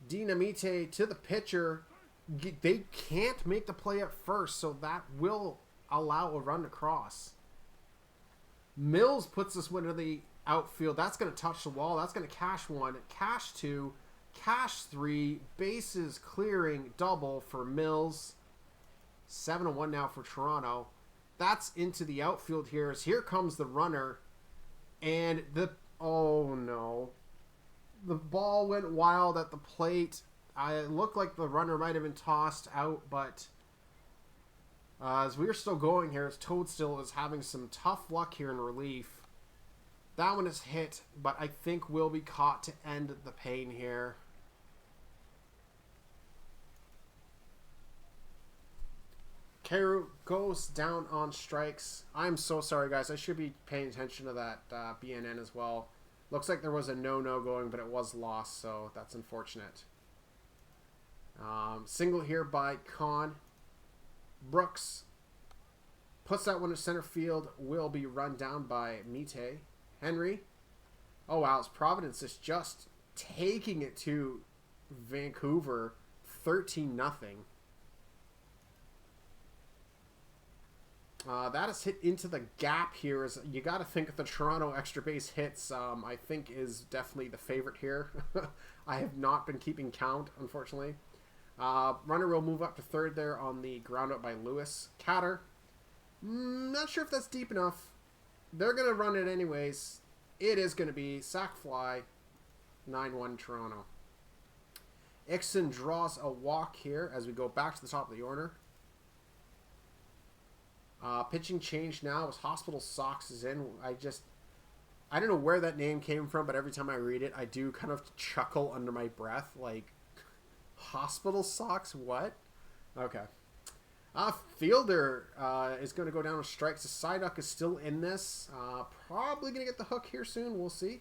Dinamite to the pitcher. They can't make the play at first, so that will allow a run to cross. Mills puts this one to the outfield. That's going to touch the wall. That's going to cash 1, cash 2, cash 3. Bases clearing double for Mills. 7-1 now for Toronto. That's into the outfield here. As here comes the runner. And the... Oh, no. The ball went wild at the plate. It looked like the runner might have been tossed out, but as we're still going here, as Toadstill is having some tough luck here in relief. That one is hit, but I think will be caught to end the pain here. Karu goes down on strikes. I'm so sorry, guys. I should be paying attention to that BNN as well. Looks like there was a no-no going, but it was lost, so that's unfortunate. Single here by Khan. Brooks puts that one to center field. Will be run down by Mite. Henry. Oh, wow. Providence is just taking it to Vancouver. 13-0. That is hit into the gap here. You got to think the Toronto extra base hits, I think, is definitely the favorite here. I have not been keeping count, unfortunately. Runner will move up to third there on the ground out by Lewis. Catter. Not sure if that's deep enough. They're going to run it anyways. It is going to be sac fly. 9-1 Toronto. Ixon draws a walk here as we go back to the top of the order. Pitching change now as Hospital Sox is in. I don't know where that name came from, but every time I read it, I do kind of chuckle under my breath. Like, Hospital Sox? What? Okay. Fielder is going to go down with strikes. The Psyduck is still in this. Probably going to get the hook here soon. We'll see.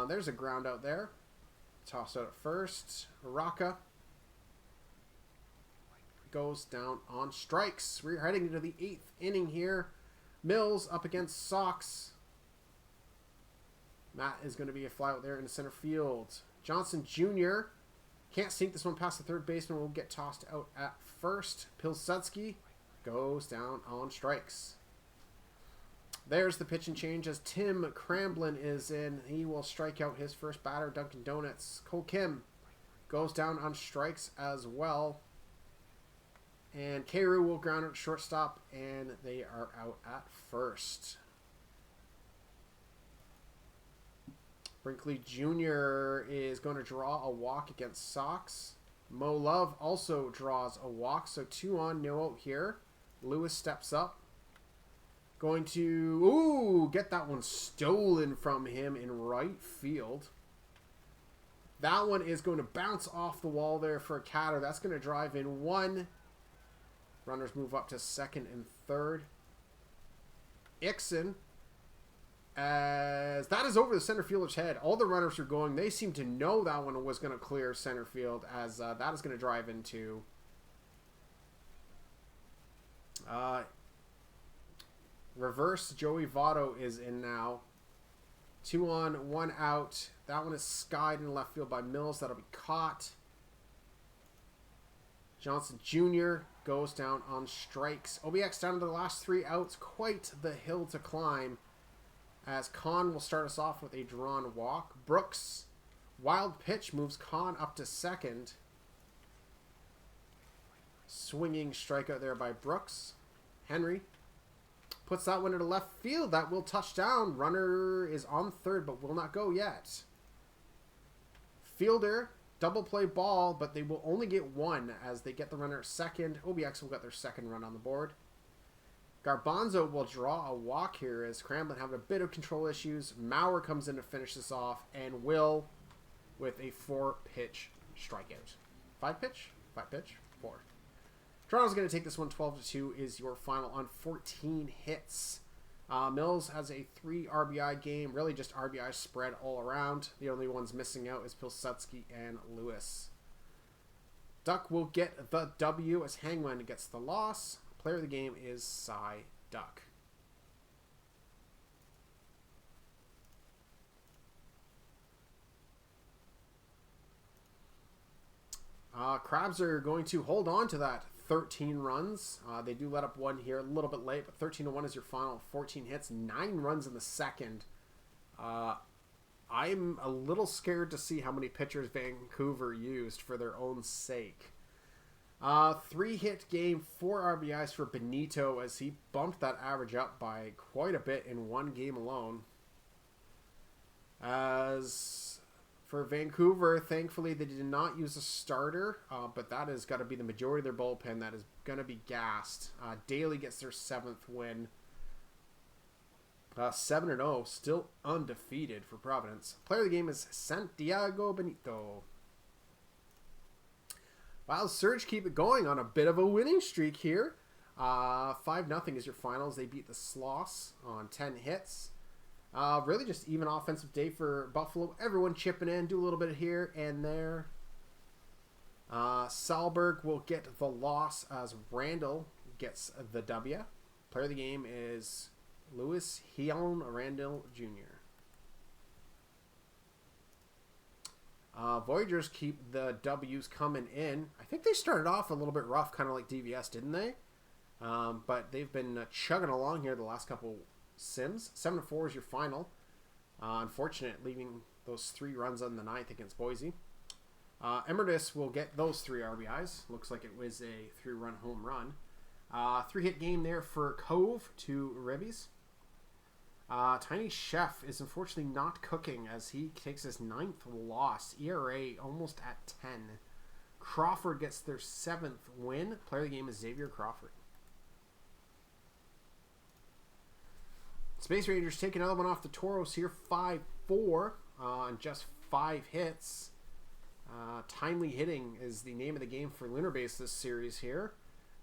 There's a ground out there. Tossed out at first. Raka goes down on strikes. We're heading into the 8th inning here. Mills up against Sox. Matt is going to be a fly out there in the center field. Johnson Jr. can't sink this one past the third baseman. Will get tossed out at first. Pilsudski goes down on strikes. There's the pitch and change as Tim Cramblin is in. He will strike out his first batter, Dunkin' Donuts. Cole Kim goes down on strikes as well. And Karu will ground out shortstop, and they are out at first. Brinkley Jr. is going to draw a walk against Sox. Mo Love also draws a walk, so 2 on, no out here. Lewis steps up. Going to, get that one stolen from him in right field. That one is going to bounce off the wall there for a Catter. That's going to drive in 1. Runners move up to second and third. Ixon, as that is over the center fielder's head. All the runners are going. They seem to know that one was going to clear center field, as that is going to drive into reverse. Joey Votto is in now. 2 on, 1 out. That one is skied in left field by Mills. That'll be caught. Johnson Jr. goes down on strikes. OBX down to the last 3 outs. Quite the hill to climb, as Khan will start us off with a drawn walk. Brooks, wild pitch, moves Khan up to second. Swinging strikeout there by Brooks. Henry puts that one into left field. That will touch down. Runner is on third, but will not go yet. Fielder, double play ball, but they will only get 1 as they get the runner at second. OBX will get their second run on the board. Garbanzo will draw a walk here as Cramblin have a bit of control issues. Maurer comes in to finish this off, and Will with a 4-pitch strikeout. 5-pitch? 5-pitch? 4. Toronto's going to take this one 12-2 is your final on 14 hits. Mills has a 3 RBI game, really just RBI spread all around. The only ones missing out is Pilsudski and Lewis. Duck will get the W as Hangman gets the loss. Player of the game is Cy Duck. Crabs are going to hold on to that 13 runs. They do let up 1 here a little bit late, but 13-1 is your final. 14 hits, 9 runs in the second. I'm a little scared to see how many pitchers Vancouver used for their own sake. 3-hit game, 4 RBIs for Benito as he bumped that average up by quite a bit in 1 game alone. As For Vancouver, thankfully, they did not use a starter, but that has got to be the majority of their bullpen that is going to be gassed. Daly gets their 7th win. 7-0, still undefeated for Providence. Player of the game is Santiago Benito. Wow, Surge keep it going on a bit of a winning streak here. 5-0 is your finals. They beat the Sloss on 10 hits. Really just even offensive day for Buffalo. Everyone chipping in, do a little bit here and there. Salberg will get the loss as Randall gets the W. Player of the game is Louis Hion Randall Jr. Voyagers keep the W's coming in. I think they started off a little bit rough, kind of like DVS, didn't they? But they've been chugging along here the last couple sims. 7-4 is your final. Unfortunate, leaving those 3 runs on the 9th against Boise. Emeritus will get those 3 RBIs. Looks like it was a 3-run home run. 3-hit game there for Cove to Ribbies. Tiny Chef is unfortunately not cooking as he takes his 9th loss. ERA almost at 10. Crawford gets their 7th win. Player of the game is Xavier Crawford. Space Rangers take another one off the Toros here. 5-4 on just 5 hits. Timely hitting is the name of the game for Lunar Base this series here.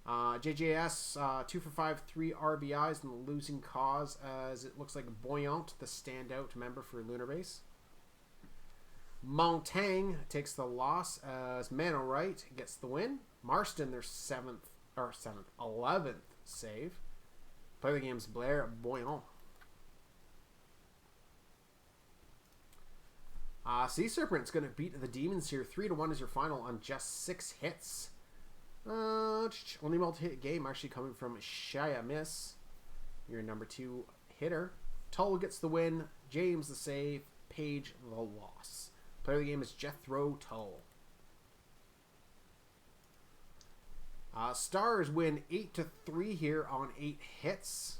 JJS 2 for 5, 3 RBIs in the losing cause as it looks like Boyant, the standout member for Lunar Base. Montang takes the loss as Mano Wright gets the win. Marston their 11th save. Play the game's Blair Boyant. Sea Serpent's going to beat the Demons here. 3-1 is your final on just 6 hits. Only multi-hit game actually coming from Shia Miss, your number 2 hitter. Tull gets the win. James the save. Page the loss. Player of the game is Jethro Tull. Stars win 8-3 here on 8 hits.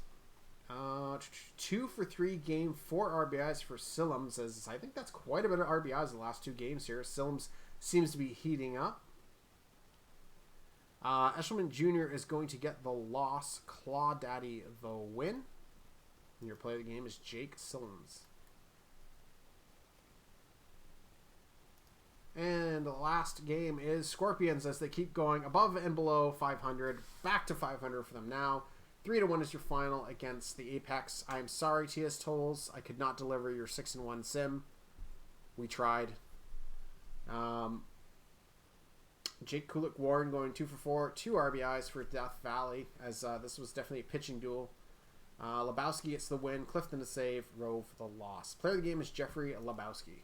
2 for 3 game, 4 RBIs for Sillums, as I think that's quite a bit of RBIs the last 2 games here. Sillums seems to be heating up. Eshelman Jr. is going to get the loss. Claw Daddy the win. And your player of the game is Jake Sillums. And the last game is Scorpions as they keep going above and below 500. Back to 500 for them now. 3-1 is your final against the Apex. I'm sorry, TS Tolls. I could not deliver your 6-1 sim. We tried. Jake Kulik Warren going 2 for 4. 2 RBIs for Death Valley as this was definitely a pitching duel. Lebowski gets the win. Clifton the save. Rove the loss. Player of the game is Jeffrey Lebowski.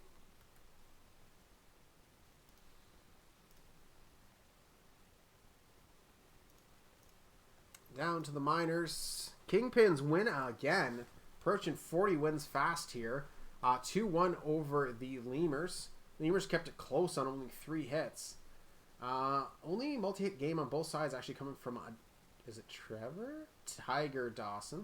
Down to the minors. Kingpins win again. Approaching 40 wins fast here. 2-1 over the Lemurs. Lemurs kept it close on only 3 hits. Only multi-hit game on both sides actually coming from, is it Trevor? Tiger Dawson.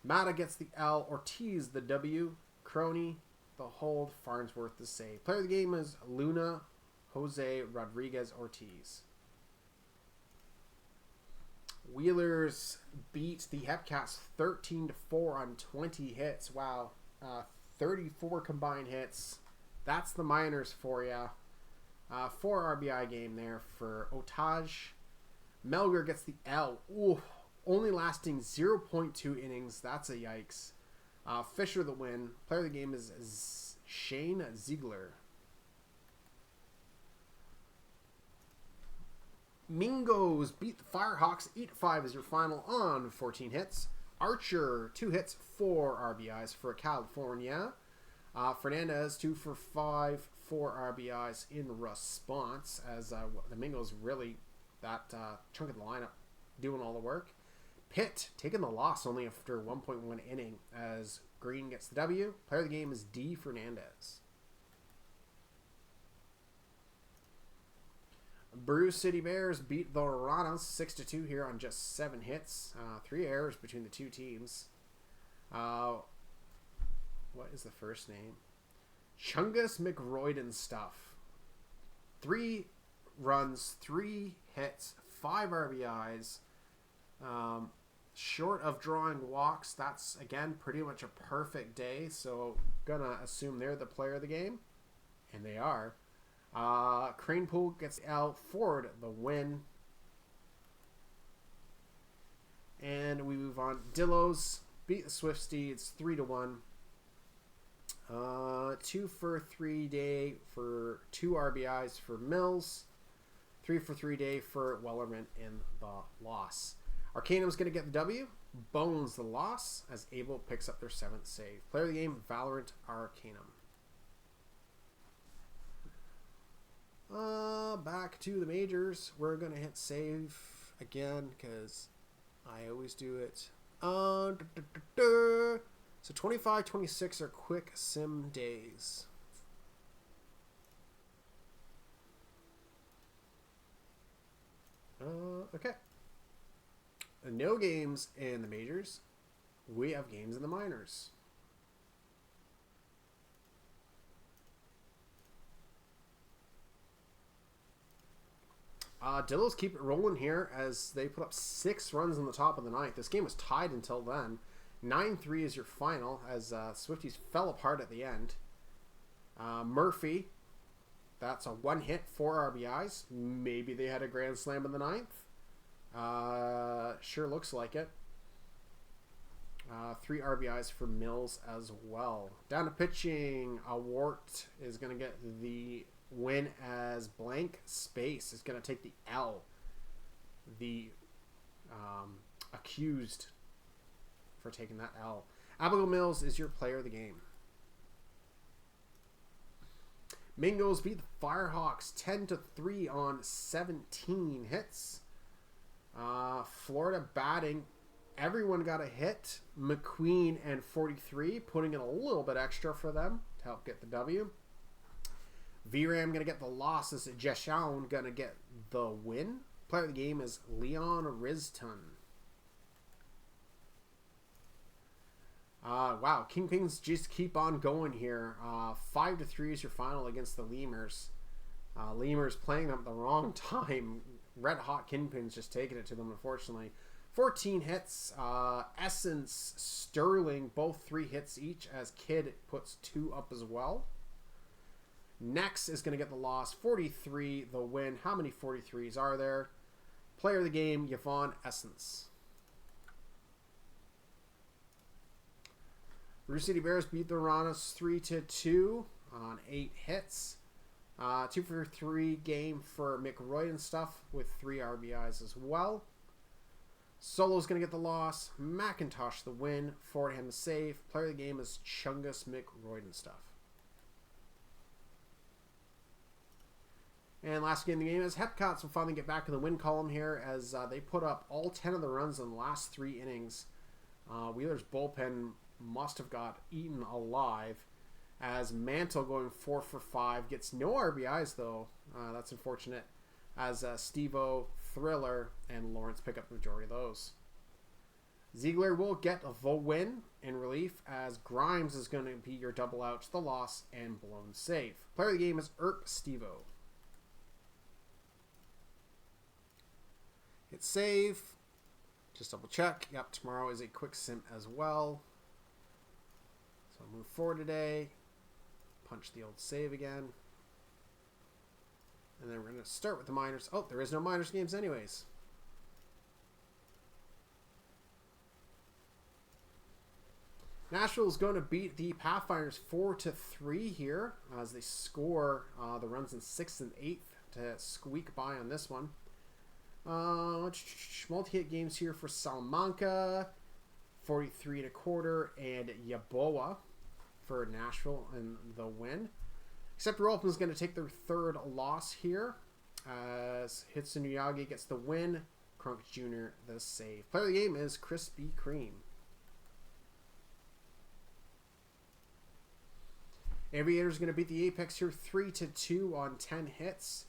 Mata gets the L. Ortiz the W. Crony the hold. Farnsworth the save. Player of the game is Luna Jose Rodriguez Ortiz. Wheelers beat the Hepcats 13-4 on 20 hits. Wow. 34 combined hits. That's the minors for you. 4 RBI game there for Otage. Melger gets the L. Ooh, only lasting 0.2 innings. That's a yikes. Fisher the win. Player of the game is Shane Ziegler. Mingos beat the Firehawks 8-5 as your final on 14 hits. Archer 2 hits, 4 RBIs for California. Fernandez 2 for 5, 4 RBIs in response as the Mingos really that chunk of the lineup doing all the work. Pitt taking the loss only after 1.1 inning as Green gets the W. Player of the game is D. Fernandez. Bruce City Bears beat the Ranas 6-2 here on just 7 hits. 3 errors between the 2 teams. What is the first name? Chungus McRoyden stuff. 3 runs, 3 hits, 5 RBIs. Short of drawing walks, that's, again, pretty much a perfect day. So, gonna assume they're the player of the game. And they are. Cranepool gets out. Ford the win. And we move on. Dillos beat the Swift Steeds 3-1. 2 for 3 day for 2 RBIs for Mills. 3 for 3 day for Wellerman in the loss. Arcanum's going to get the W. Bones the loss as Abel picks up their 7th save. Player of the game, Valorant Arcanum. Back to the majors. We're going to hit save again because I always do it. So 25, 26 are quick sim days. Okay. No games in the majors. We have games in the minors. Dillos keep it rolling here as they put up 6 runs in the top of the 9th. This game was tied until then. 9-3 is your final as Swifties fell apart at the end. Murphy, that's a 1 hit, 4 RBIs. Maybe they had a grand slam in the 9th. Sure looks like it. 3 RBIs for Mills as well. Down to pitching, Wart is going to get the win as Blank Space is going to take the L. The accused for taking that L. Abigail Mills is your player of the game. Mingos beat the Firehawks 10-3 on 17 hits. Florida batting. Everyone got a hit. McQueen and 43, putting in a little bit extra for them to help get the W. VRAM going to get the loss as Jeshaun going to get the win. Player of the game is Leon Riston. Wow, Kingpins just keep on going here. 5-3 is your final against the Lemurs. Lemurs playing them at the wrong time. Red hot Kingpins just taking it to them, unfortunately. 14 hits. Essence, Sterling, both 3 hits each as Kid puts 2 up as well. Next is going to get the loss. 43, the win. How many 43s are there? Player of the game, Yvonne Essence. Rouge City Bears beat the Ranas 3-2 on 8 hits. 2 for 3 game for McRoy and stuff with 3 RBIs as well. Solo's going to get the loss. McIntosh the win. Ford him the save. Player of the game is Chungus McRoy and stuff. And last game of the game is Hepcats will finally get back in the win column here as they put up all 10 of the runs in the last 3 innings. Wheeler's bullpen must have got eaten alive as Mantle going 4 for 5 gets no RBIs though. That's unfortunate as Steve-O, Thriller, and Lawrence pick up the majority of those. Ziegler will get the win in relief as Grimes is going to be your double out to the loss and blown save. Player of the game is Steve-O. Hit save. Just double check. Yep, tomorrow is a quick sim as well. So I'll move forward today. Punch the old save again. And then we're going to start with the minors. Oh, there is no minors games anyways. Nashville is going to beat the Pathfinders 4-3 here as they score the runs in 6th and 8th to squeak by on this one. Multi-hit games here for Salamanca, 43.25, and Yaboa for Nashville in the win. Except Rolfman is going to take their 3rd loss here as Hitsunuyagi gets the win. Crunk Jr. the save. Player of the game is Krispy Kreme. Aviators is going to beat the Apex here 3-2 on 10 hits.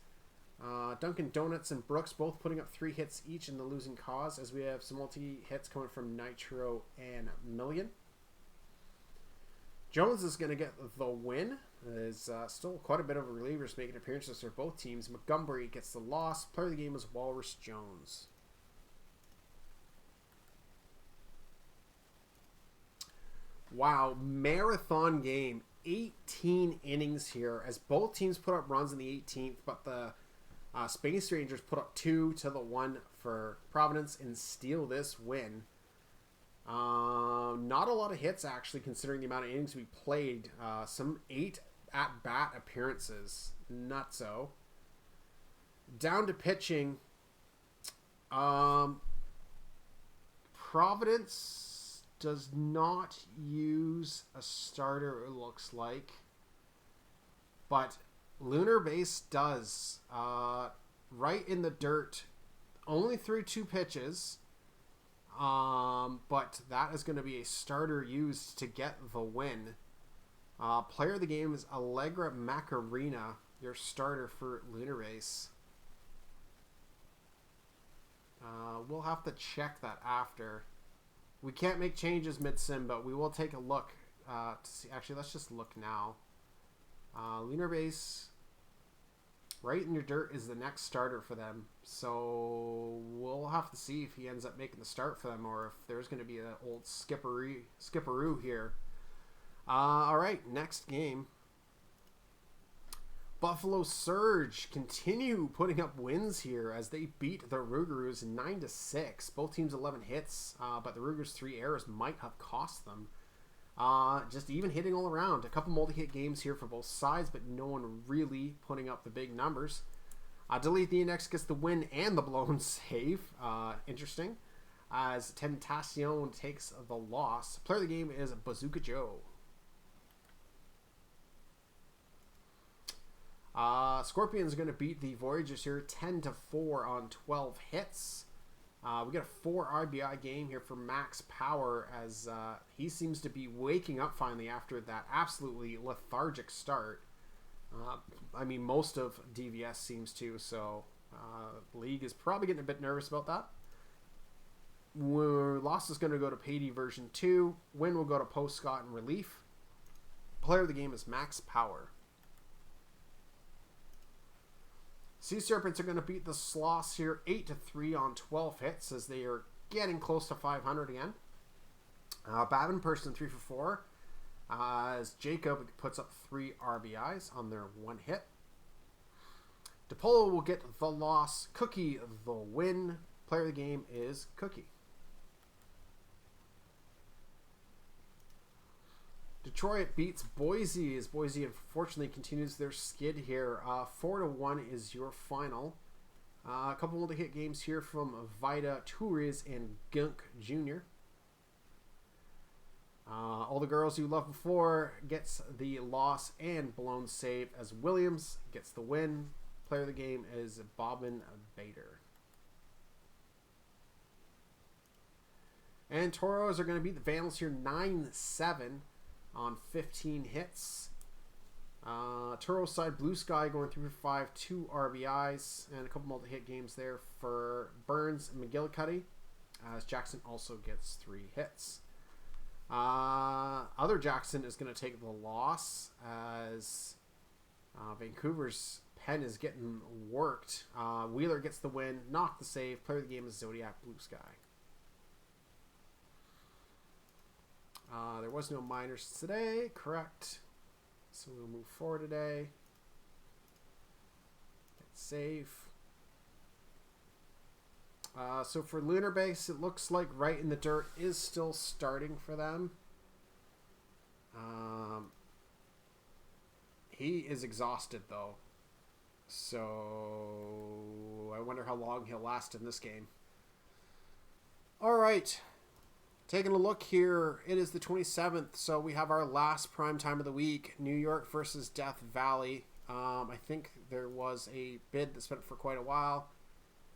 Dunkin' Donuts and Brooks both putting up 3 hits each in the losing cause as we have some multi-hits coming from Nitro and Million. Jones is going to get the win. There's still quite a bit of relievers making appearances for both teams. Montgomery gets the loss. Player of the game is Walrus Jones. Wow, marathon game. 18 innings here as both teams put up runs in the 18th, but the Space Rangers put up 2 to the 1 for Providence and steal this win. Not a lot of hits, actually, considering the amount of innings we played. Some 8 at-bat appearances. Nutso. Down to pitching. Providence does not use a starter, it looks like. But Lunar Base does. Right in the dirt. Only threw 2 pitches. But that is going to be a starter used to get the win. Player of the game is Allegra Macarena, your starter for Lunar Base. We'll have to check that after. We can't make changes mid-sim, but we will take a look to see. Actually, let's just look now. Lunar Base, right in your dirt, is the next starter for them. So we'll have to see if he ends up making the start for them or if there's going to be an old skipperoo here. All right, next game. Buffalo Surge continue putting up wins here as they beat the Rougarous 9-6. Both teams 11 hits, but the Rougarous 3 errors might have cost them. Just even hitting all around. A couple multi-hit games here for both sides, but no one really putting up the big numbers. Delete the Index gets the win and the blown save. Interesting. As Tentacion takes the loss. Player of the game is Bazooka Joe. Scorpions are going to beat the Voyagers here 10-4 on 12 hits. We got a 4 RBI game here for Max Power as he seems to be waking up finally after that absolutely lethargic start. I mean, most of DVS seems to, so the league is probably getting a bit nervous about that. Loss is going to go to Payday version 2. Win will go to Post Scott in relief. Player of the game is Max Power. Sea Serpents are going to beat the Sloths here 8-3 on 12 hits as they are getting close to 500 again. Babin Person 3 for 4 as Jacob puts up 3 RBIs on their 1 hit. DePolo will get the loss. Cookie the win. Player of the game is Cookie. Detroit beats Boise as Boise unfortunately continues their skid here. 4-1 is your final. A couple of hit games here from Vida Torres and Gunk Jr. All the girls you loved before gets the loss and blown save as Williams gets the win. Player of the game is Bobbin Bader. And Toros are going to beat the Vandals here 9-7 on 15 hits. Toros side, Blue Sky going 3 for 5, 2 RBIs, and a couple multi-hit games there for Burns and McGillicuddy, as Jackson also gets 3 hits. Other Jackson is going to take the loss as Vancouver's pen is getting worked. Wheeler gets the win, knock the save. Player of the game is Zodiac Blue Sky. There was no minors today, correct. So we'll move forward today. Get safe. So for Lunar Base, it looks like Right in the Dirt is still starting for them. He is exhausted though. So I wonder how long he'll last in this game. Alright. Taking a look here, it is the 27th, so we have our last prime time of the week, New York versus Death Valley. I think there was a bid that's been for quite a while.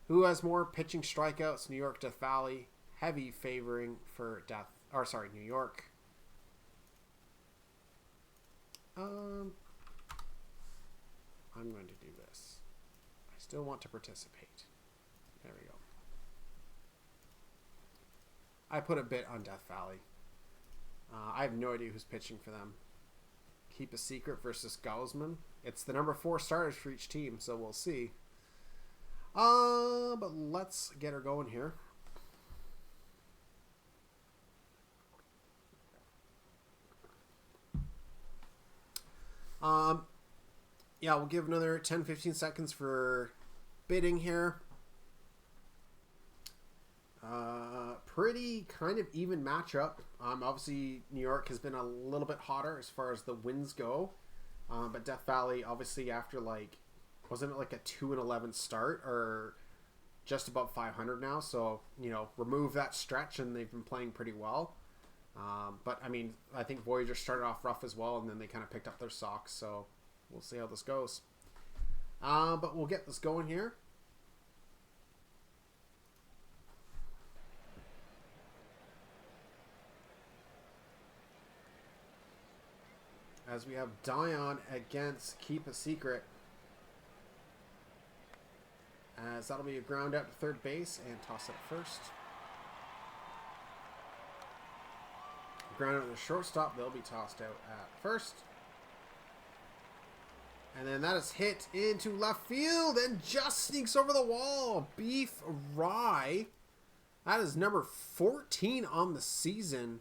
Who has more pitching strikeouts? New York, Death Valley. Heavy favoring for New York. I'm going to do this. I still want to participate. There we go. I put a bit on Death Valley. I have no idea who's pitching for them. Keep a Secret versus Gaussman. It's the number 4 starters for each team, so we'll see. But let's get her going here. Yeah, we'll give another 10-15 seconds for bidding here. Pretty kind of even matchup. Obviously, New York has been a little bit hotter as far as the wins go. But Death Valley, obviously, after like, wasn't it like a 2-11 start or just above 500 now? So, you know, remove that stretch and they've been playing pretty well. But I mean, I think Voyager started off rough as well, and then they kind of picked up their socks. So we'll see how this goes. But we'll get this going here. As we have Dion against Keep a Secret. As that'll be a ground out to third base and toss it first. Ground out to the shortstop. They'll be tossed out at first. And then that is hit into left field and just sneaks over the wall. Beef Rye. That is number 14 on the season.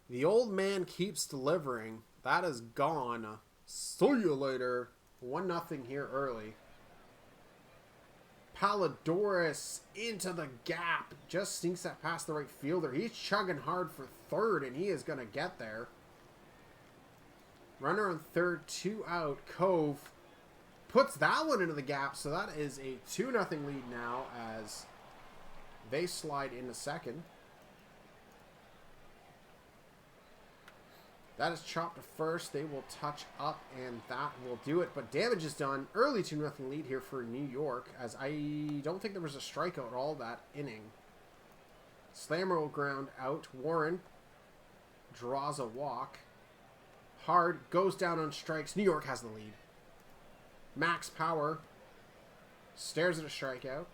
The old man keeps delivering. That is gone. See you later. 1-0 here early. Palidorus into the gap. Just sneaks that past the right fielder. He's chugging hard for third, and he is going to get there. Runner on third, 2 out. Cove puts that one into the gap, so that is a 2-0 lead now as they slide into second. That is chopped to first. They will touch up, and that will do it. But damage is done. Early 2-0 lead here for New York, as I don't think there was a strikeout all that inning. Slammer will ground out. Warren draws a walk. Hard goes down on strikes. New York has the lead. Max Power stares at a strikeout.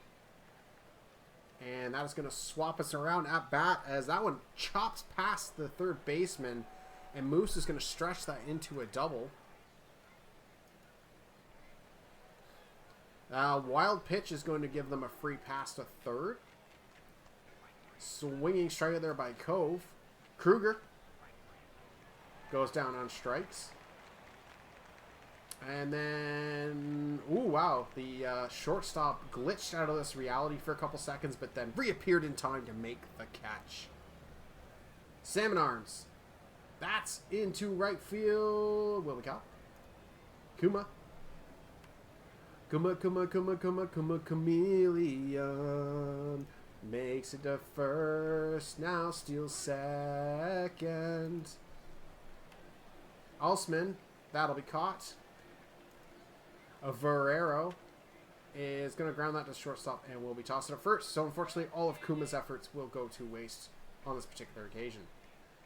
And that is going to swap us around at bat as that one chops past the third baseman. And Moose is going to stretch that into a double. Wild pitch is going to give them a free pass to third. Swinging strike there by Cove. Kruger goes down on strikes. And then, ooh, wow, the shortstop glitched out of this reality for a couple seconds, but then reappeared in time to make the catch. Salmon Arms. That's into right field. Will we call? Kuma. Kuma, Chameleon. Makes it to first. Now steals second. Alsman. That'll be caught. Verrero is going to ground that to shortstop and will be tossed up first. So unfortunately, all of Kuma's efforts will go to waste on this particular occasion.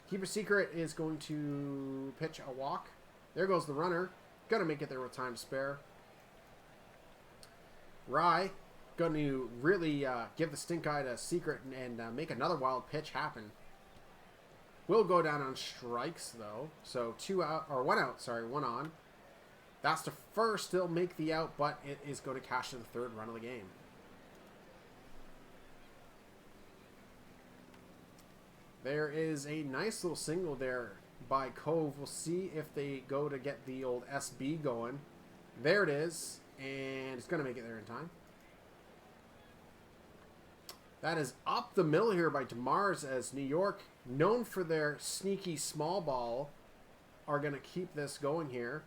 Keeper Secret is going to pitch a walk. There goes the runner. Going to make it there with time to spare. Rye going to really give the stink eye to Secret and make another wild pitch happen. Will go down on strikes though. So 2 out, or 1 out, sorry, 1 on. That's to first, still make the out, but it is going to cash in the third run of the game. There is a nice little single there by Cove. We'll see if they go to get the old SB going. There it is, and it's going to make it there in time. That is up the middle here by DeMars as New York, known for their sneaky small ball, are going to keep this going here.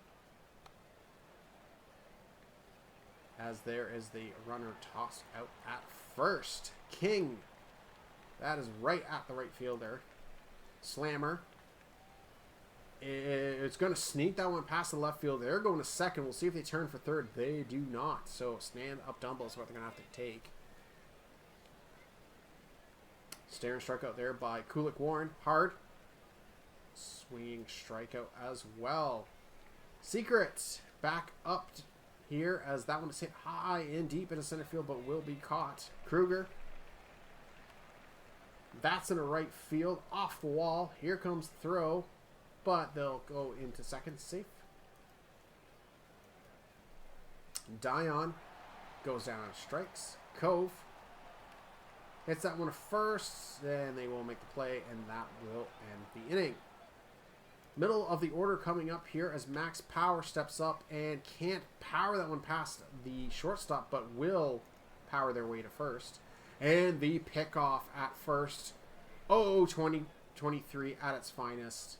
As there is the runner tossed out at first. King. That is right at the right fielder. Slammer. It's going to sneak that one past the left field. They're going to second. We'll see if they turn for third. They do not. So stand up dumble is what they're going to have to take. Staring strikeout there by Kulik Warren. Hard. Swinging strikeout as well. Secret back up here as that one is hit high and deep into center field but will be caught. Kruger That's in a right field, off the wall. Here comes the throw, but they'll go into second, safe. Dion goes down and strikes. Cove hits that one at first, then they will make the play, and that will end the inning. Middle of the order coming up here as Max Power steps up and can't power that one past the shortstop, but will power their way to first. And the pickoff at first. 2023 at its finest.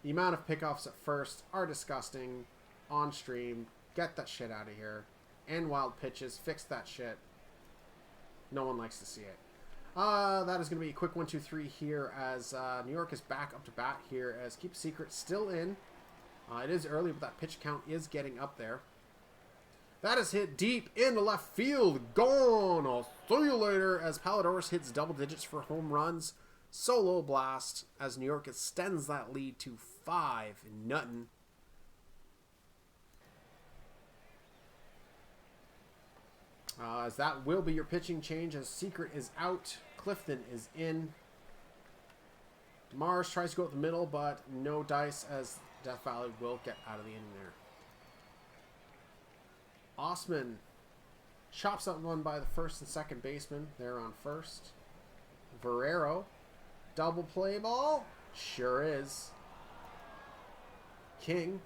The amount of pickoffs at first are disgusting. On stream, get that shit out of here. And wild pitches, fix that shit. No one likes to see it. That is going to be a quick 1, 2, 3 here as New York is back up to bat here as Keep Secret still in. It is early, but that pitch count is getting up there. That is hit deep into left field. Gone. I'll see you later as Palidorus hits double digits for home runs. Solo blast as New York extends that lead to 5-0. As that will be your pitching change as Secret is out. Clifton is in. DeMars tries to go up the middle, but no dice as Death Valley will get out of the inning there. Osman chops out one by the first and second baseman. They're on first. Barrero. Double play ball. Sure is. King.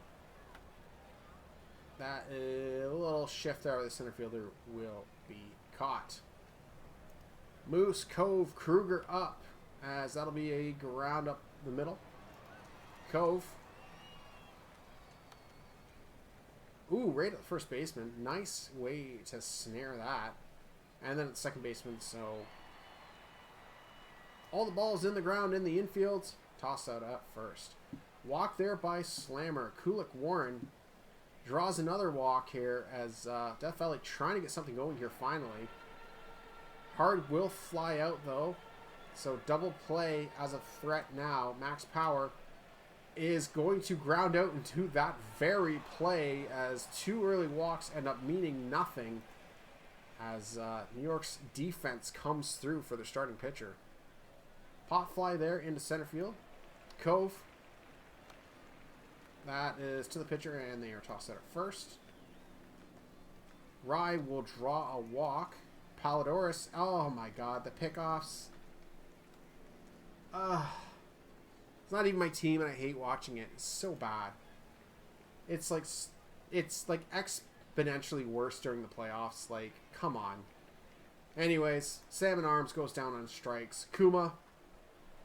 That is a little shift there. The center fielder will be caught. Moose, Cove, Kruger up. As that'll be a ground up the middle. Cove. Ooh, right at the first baseman. Nice way to snare that. And then at the second baseman, so all the balls in the ground in the infield. Toss out at first. Walk there by Slammer. Kulik Warren draws another walk here as Death Valley trying to get something going here finally. Hard will fly out though. So double play as a threat now. Max Power is going to ground out into that very play as two early walks end up meaning nothing as New York's defense comes through for their starting pitcher. Pop fly there into center field. Cove. That is to the pitcher and they are tossed out at first. Rye will draw a walk. Palidorus. Oh my god, the pickoffs. It's not even my team and I hate watching it. It's so bad. It's like exponentially worse during the playoffs. Like, come on. Anyways, Salmon Arms goes down on strikes. Kuma.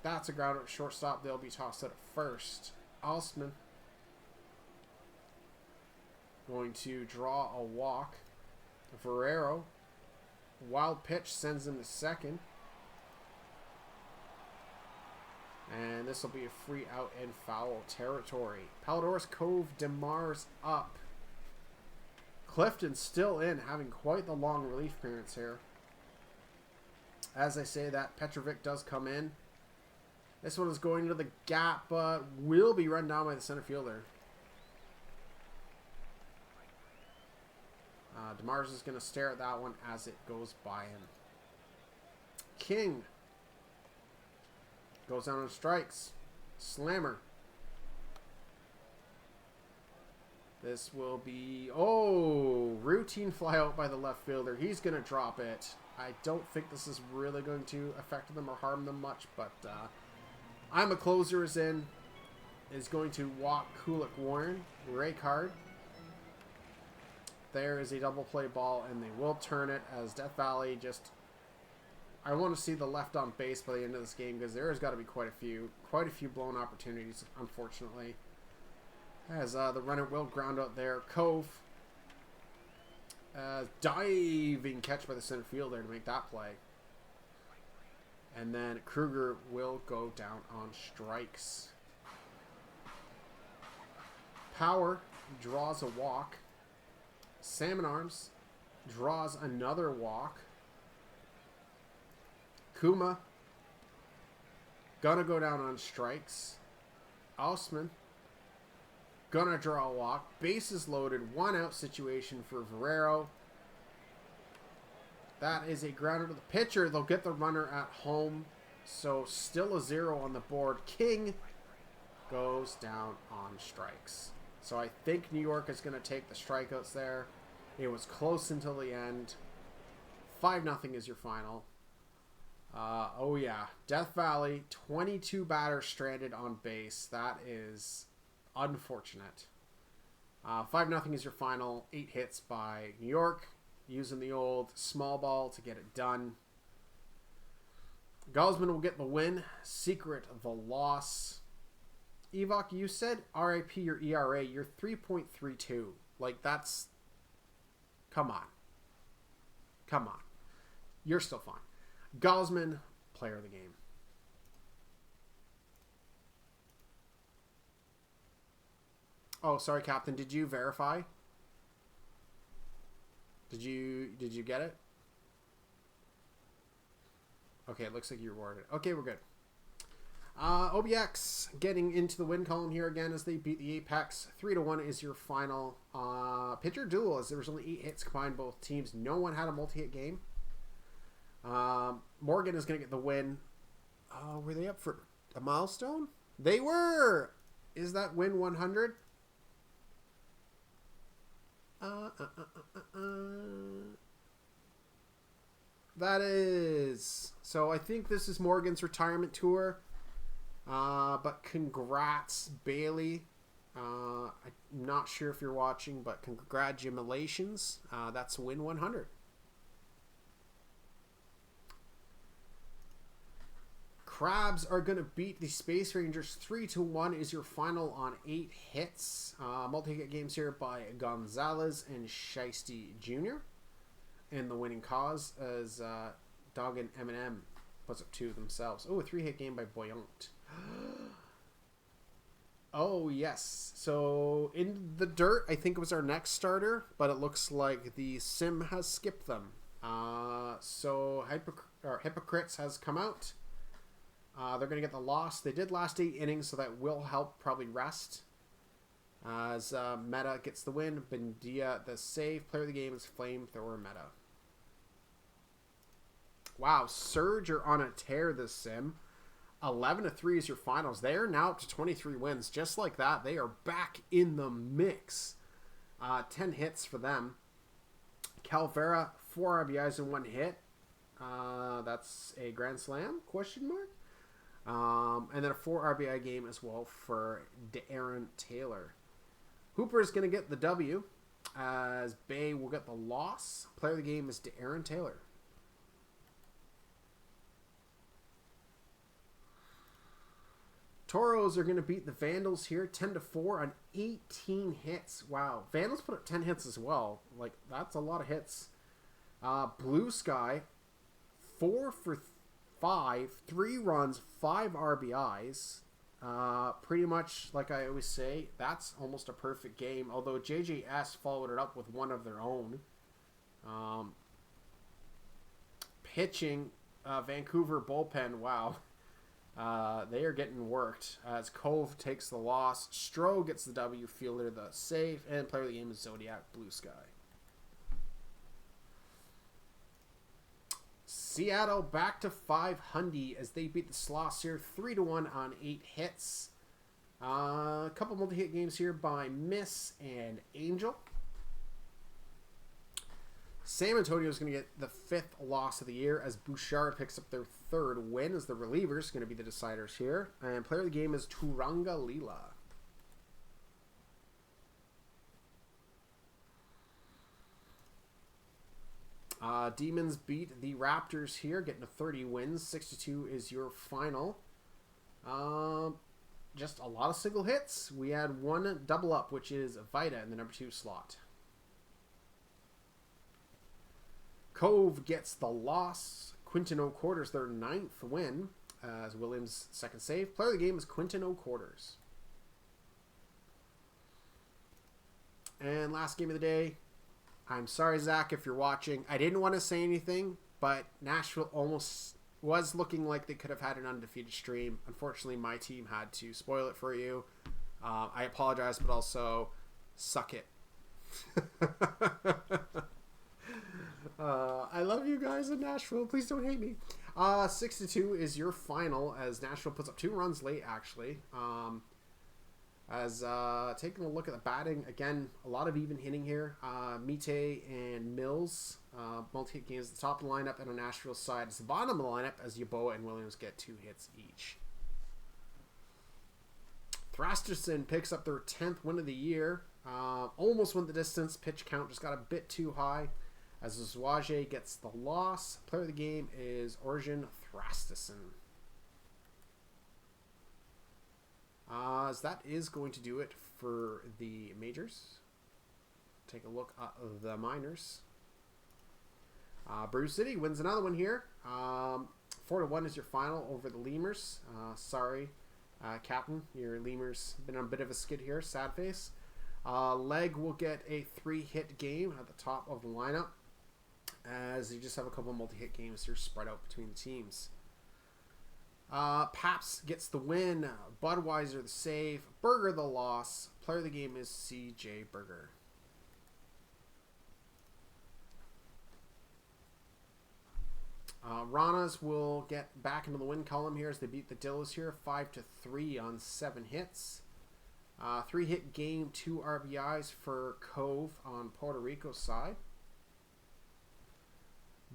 That's a ground at shortstop. They'll be tossed out at first. Osman going to draw a walk. Ferrero. Wild pitch sends him to second. And this will be a free out in foul territory. Palidorus, Cove, DeMars up. Clifton still in, having quite the long relief appearance here. As I say that, Petrovic does come in. This one is going to the gap, but will be run down by the center fielder. DeMars is going to stare at that one as it goes by him. King goes down on strikes. Slammer. This will be... Oh! Routine fly out by the left fielder. He's going to drop it. I don't think this is really going to affect them or harm them much, but I'm a closer is in. Is going to walk Kulik Warren. Ray card. There is a double play ball, and they will turn it as Death Valley just... I want to see the left on base by the end of this game because there has got to be quite a few blown opportunities, unfortunately. As the runner will ground out there. Cove. Diving catch by the center fielder to make that play. And then Kruger will go down on strikes. Power draws a walk. Salmon Arms draws another walk. Kuma gonna go down on strikes. Osman gonna draw a walk. Bases loaded. 1 out situation for Varero. That is a grounder to the pitcher. They'll get the runner at home. So still a 0 on the board. King goes down on strikes. So I think New York is going to take the strikeouts there. It was close until the end. 5-0 is your final. Oh yeah, Death Valley, 22 batters stranded on base. That is unfortunate. 5-0 is your final. 8 hits by New York, using the old small ball to get it done. Gosman will get the win. Secret the loss. Evok, you said RIP your ERA. You're 3.32. Like, that's... Come on. Come on. You're still fine. Gosman, player of the game. Oh, sorry, Captain. Did you verify? Did you get it? Okay, it looks like you rewarded it. Okay, we're good. OBX getting into the win column here again as they beat the Apex. 3-1 is your final. Pitcher duel, as there was only 8 hits combined both teams. No one had a multi-hit game. Morgan is going to get the win. Were they up for a milestone? They were! Is that win 100? That is. So I think this is Morgan's retirement tour. But congrats, Bailey. I'm not sure if you're watching, but congratulations. That's win 100. Crabs are going to beat the Space Rangers 3-1 is your final on 8 hits. Multi-hit games here by Gonzalez and Shiesty Jr. And the winning cause as Dog and Eminem puts up 2 themselves. Oh, a 3-hit game by Boyant. Oh, yes. So, in the dirt, I think it was our next starter, but it looks like the sim has skipped them. So, Hypocrites has come out. They're going to get the loss. They did last 8 innings, so that will help probably rest. As Meta gets the win. Bendia the save. Player of the game is Flamethrower Meta. Wow, Surge are on a tear this sim. 11-3 is your finals. They are now up to 23 wins. Just like that, they are back in the mix. 10 hits for them. Calvera, 4 RBIs and 1 hit. That's a grand slam, question mark. And then a 4 RBI game as well for De'Aaron Taylor. Hooper is going to get the W, as Bay will get the loss. Player of the game is De'Aaron Taylor. Toros are going to beat the Vandals here 10-4 on 18 hits. Wow. Vandals put up 10 hits as well. Like, that's a lot of hits. Blue Sky, 4 for 5, 3 runs, 5 RBIs. Pretty much, like I always say, that's almost a perfect game. Although JJS followed it up with one of their own. Pitching, Vancouver bullpen, wow. They are getting worked as Cove takes the loss. Stroh gets the W, Fielder the save, and player of the game is Zodiac Blue Sky. Seattle back to 500 as they beat the Sloss here 3-1 on 8 hits. A couple multi-hit games here by Miss and Angel. San Antonio is going to get the 5th loss of the year as Bouchard picks up their 3rd win as the relievers going to be the deciders here. And player of the game is Turanga Lila. Demons beat the Raptors here, getting a 30 wins. 62 is your final. Just a lot of single hits. We had one double up, which is Vita in the number 2 slot. Cove gets the loss. Quinton O'Quarters their 9th win as Williams' 2nd save. Player of the game is Quinton O'Quarters. And last game of the day. I'm sorry, Zach, if you're watching. I didn't want to say anything, but Nashville almost was looking like they could have had an undefeated stream. Unfortunately, my team had to spoil it for you. I apologize, but also, suck it. I love you guys in Nashville. Please don't hate me. 6-2 is your final as Nashville puts up 2 runs late, actually. Taking a look at the batting, again, a lot of even hitting here. Mite and Mills, multi-hit games at the top of the lineup, and on Nashville's side, it's the bottom of the lineup as Yeboah and Williams get 2 hits each. Thrasterson picks up their 10th win of the year. Almost went the distance. Pitch count just got a bit too high as Zwaje gets the loss. Player of the game is Orjan Thrasterson. As that is going to do it for the majors. Take a look at the minors. Brew City wins another one here. 4-1 is your final over the Lemurs. Sorry, Captain. Your Lemurs been on a bit of a skid here. Sad face. Leg will get a 3-hit game at the top of the lineup as you just have a couple of multi-hit games here spread out between the teams. Paps gets the win. Budweiser the save. Berger the loss. Player of the game is C.J. Berger. Ranas will get back into the win column here as they beat the Dillas here 5-3 on 7 hits. 3-hit game, 2 RBIs for Cove on Puerto Rico's side.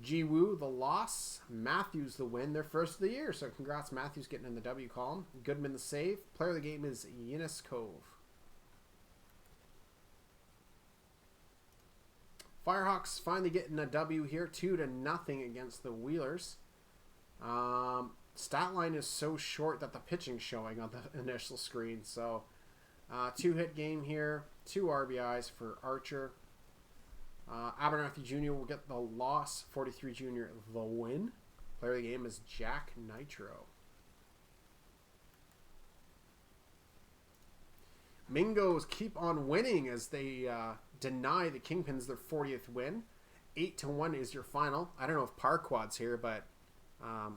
Jiwoo the loss. Matthews the win. Their first of the year. So congrats Matthews getting in the W column. Goodman the save. Player of the game is Yinis Cove. Firehawks finally getting a W here. 2-0 against the Wheelers. Stat line is so short that the pitching's showing on the initial screen. So 2-hit game here. 2 RBIs for Archer. Abernathy Jr. will get the loss. 43 Jr. the win. Player of the game is Jack Nitro. Mingos keep on winning as they deny the Kingpins their 40th win. 8-1 is your final. I don't know if Parquad's here, but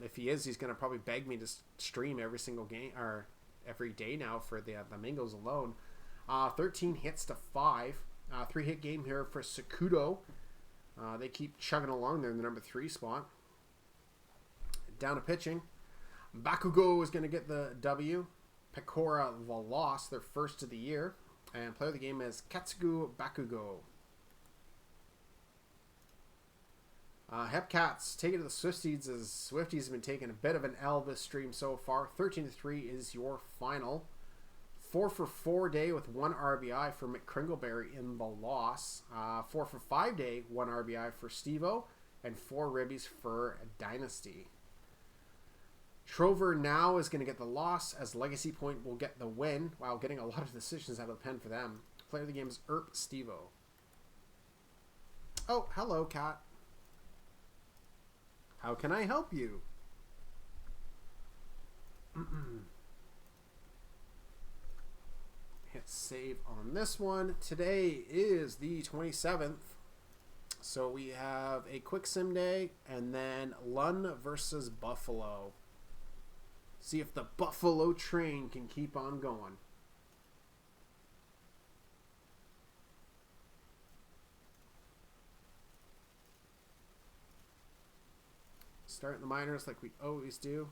if he is, he's going to probably beg me to stream every single game or every day now for the Mingos alone. 13 hits to 5. 3-hit game here for Sakudo. They keep chugging along there in the number 3 spot. Down to pitching. Bakugo is going to get the W. Pecora the loss, their first of the year. And player of the game is Katsugu Bakugo. Hepcats take it to the Swifties as Swifties have been taking a bit of an L this stream so far. 13-3 is your final. 4-for-4 day with 1 RBI for McCringleberry in the loss. 4-for-5 day, 1 RBI for Stevo, and 4 ribbies for Dynasty. Trover now is going to get the loss as Legacy Point will get the win while getting a lot of decisions out of the pen for them. Player of the game is Stevo. Oh, hello, Cat. How can I help you? Hit save on this one. Today is the 27th. So we have a quick sim day and then Lund versus Buffalo. See if the Buffalo train can keep on going. Starting the minors like we always do.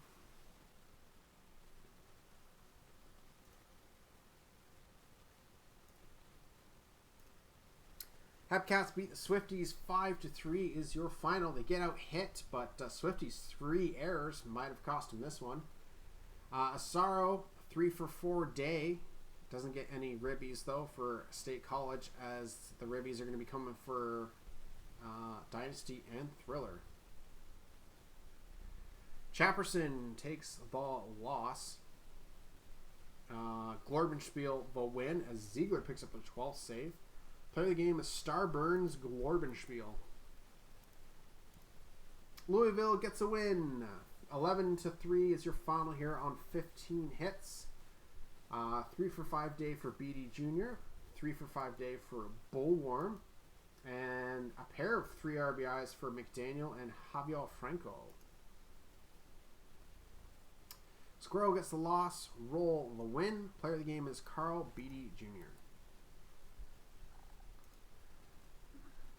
Hepcats beat the Swifties 5-3 is your final. They get out hit, but Swifties 3 errors might have cost them this one. Asaro 3-for-4 day. Doesn't get any ribbies though for State College as the ribbies are going to be coming for Dynasty and Thriller. Chapperson takes the loss. Glorbenspiel the win as Ziegler picks up the 12th save. Player of the game is Starburns Glorbenspiel. Louisville gets a win. 11-3 is your final here on 15 hits. 3-for-5 day for BD Jr. 3-for-5 day for Bullworm. And a pair of 3 RBIs for McDaniel and Javier Franco. Squirrel gets the loss. Roll the win. Player of the game is Carl BD Jr.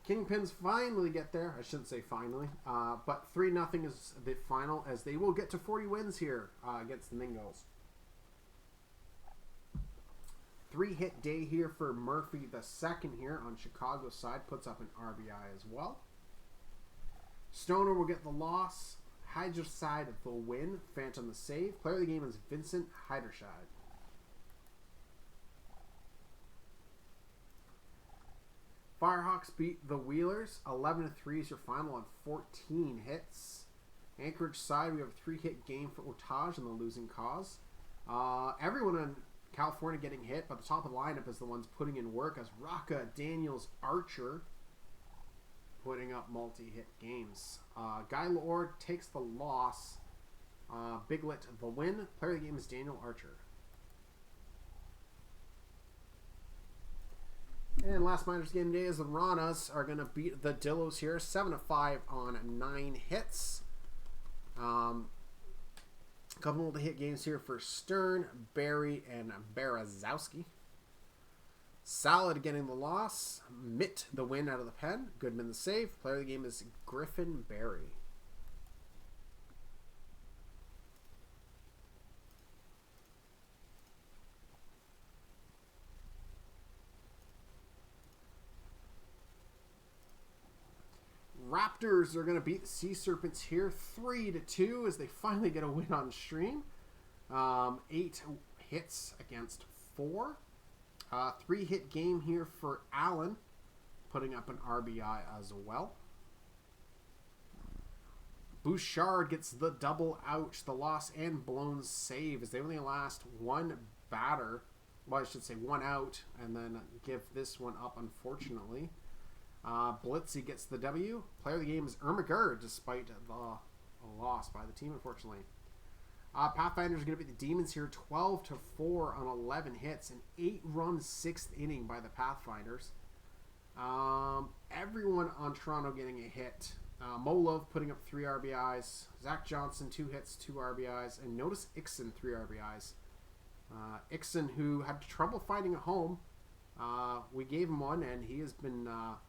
Kingpins finally get there. I shouldn't say finally. But 3-0 is the final, as they will get to 40 wins here against the Mingos. 3-hit day here for Murphy the second here on Chicago's side. Puts up an RBI as well. Stoner will get the loss. Hydra side the win. Phantom the save. Player of the game is Vincent Heiderscheid. Firehawks beat the Wheelers. 11-3 is your final on 14 hits. Anchorage side, we have a 3-hit game for Otage and the losing cause. Everyone in California getting hit, but the top of the lineup is the ones putting in work, as Rocca, Daniels, Archer putting up multi-hit games. Guy Lord takes the loss. Biglet the win. Player of the game is Daniel Archer. And last minors game today is the Ranas are going to beat the Dillos here. 7-5 on 9 hits. A couple of the hit games here for Stern, Barry, and Berezowski. Salad getting the loss. Mitt the win out of the pen. Goodman the save. Player of the game is Griffin Barry. Raptors are going to beat the Sea Serpents here 3-2 as they finally get a win on stream. 8 hits against 4. 3-hit game here for Allen, putting up an RBI as well. Bouchard gets the double ouch, the loss and blown save, as they only last one batter. Well, I should say one out, and then give this one up, unfortunately. Blitzy gets the W. Player of the game is Ermiger, despite the loss by the team, unfortunately. Pathfinder's going to beat the Demons here 12-4 on 11 hits. An 8-run 6th inning by the Pathfinders. Everyone on Toronto getting a hit. Molov putting up 3 RBIs. Zach Johnson 2 hits, 2 RBIs. And notice Ixon 3 RBIs. Ixon, who had trouble finding a home. We gave him one, and he has been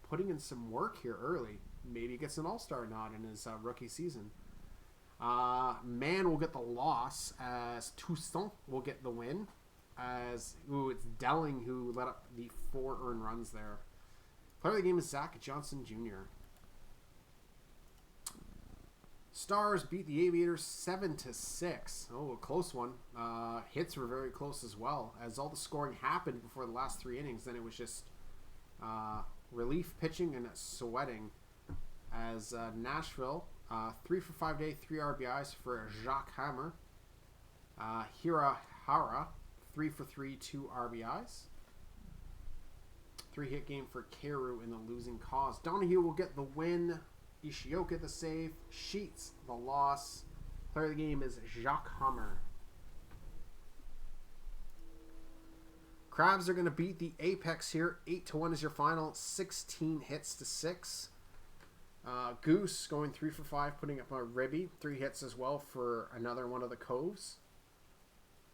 putting in some work here early. Maybe he gets an all-star nod in his rookie season. Mann will get the loss, as Toussaint will get the win. It's Delling who let up the 4 earned runs there. Player of the game is Zach Johnson Jr. Stars beat the Aviators 7-6. Oh, a close one. Hits were very close as well, as all the scoring happened before the last 3 innings. Then it was just relief pitching and sweating. As Nashville, 3 for 5 day, 3 RBIs for Jacques Hammer. Hirahara, 3 for 3, 2 RBIs. 3-hit game for Karu in the losing cause. Donahue will get the win. Ishioka the save. Sheets the loss. Player of the game is Jacques Hammer. Crabs are going to beat the Apex here. 8-1 is your final. 16 hits to 6. Goose going 3 for 5, putting up a ribby. 3 hits as well for another one of the Coves.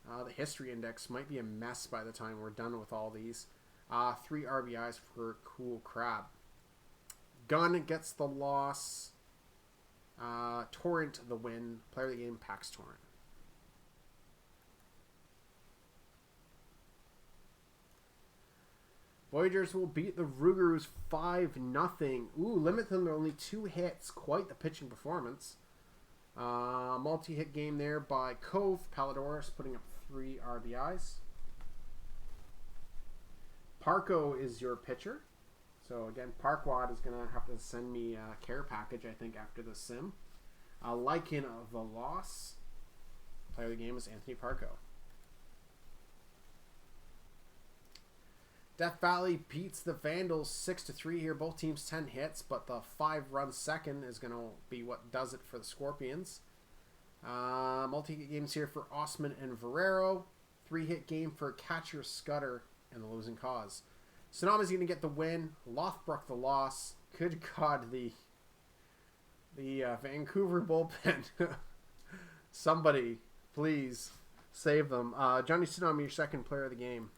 The history index might be a mess by the time we're done with all these. 3 RBIs for Cool Crab. Gunn gets the loss. Torrent the win. Player of the game, Pax Torrent. Voyagers will beat the Rougarous 5-0. Ooh, limit them to only 2 hits. Quite the pitching performance. Multi-hit game there by Cove. Palladorus putting up 3 RBIs. Parco is your pitcher. So again, Parkwad is going to have to send me a care package, I think, after the sim. Lycan of the loss. Player of the game is Anthony Parco. Death Valley beats the Vandals 6-3 here. Both teams 10 hits, but the 5-run second is going to be what does it for the Scorpions. Multi-hit games here for Osman and Ferrero. 3-hit game for Catcher Scudder and the losing cause. Sonama's going to get the win. Lothbrook the loss. Good God, the Vancouver bullpen. Somebody, please save them. Johnny Sonama, your second player of the game.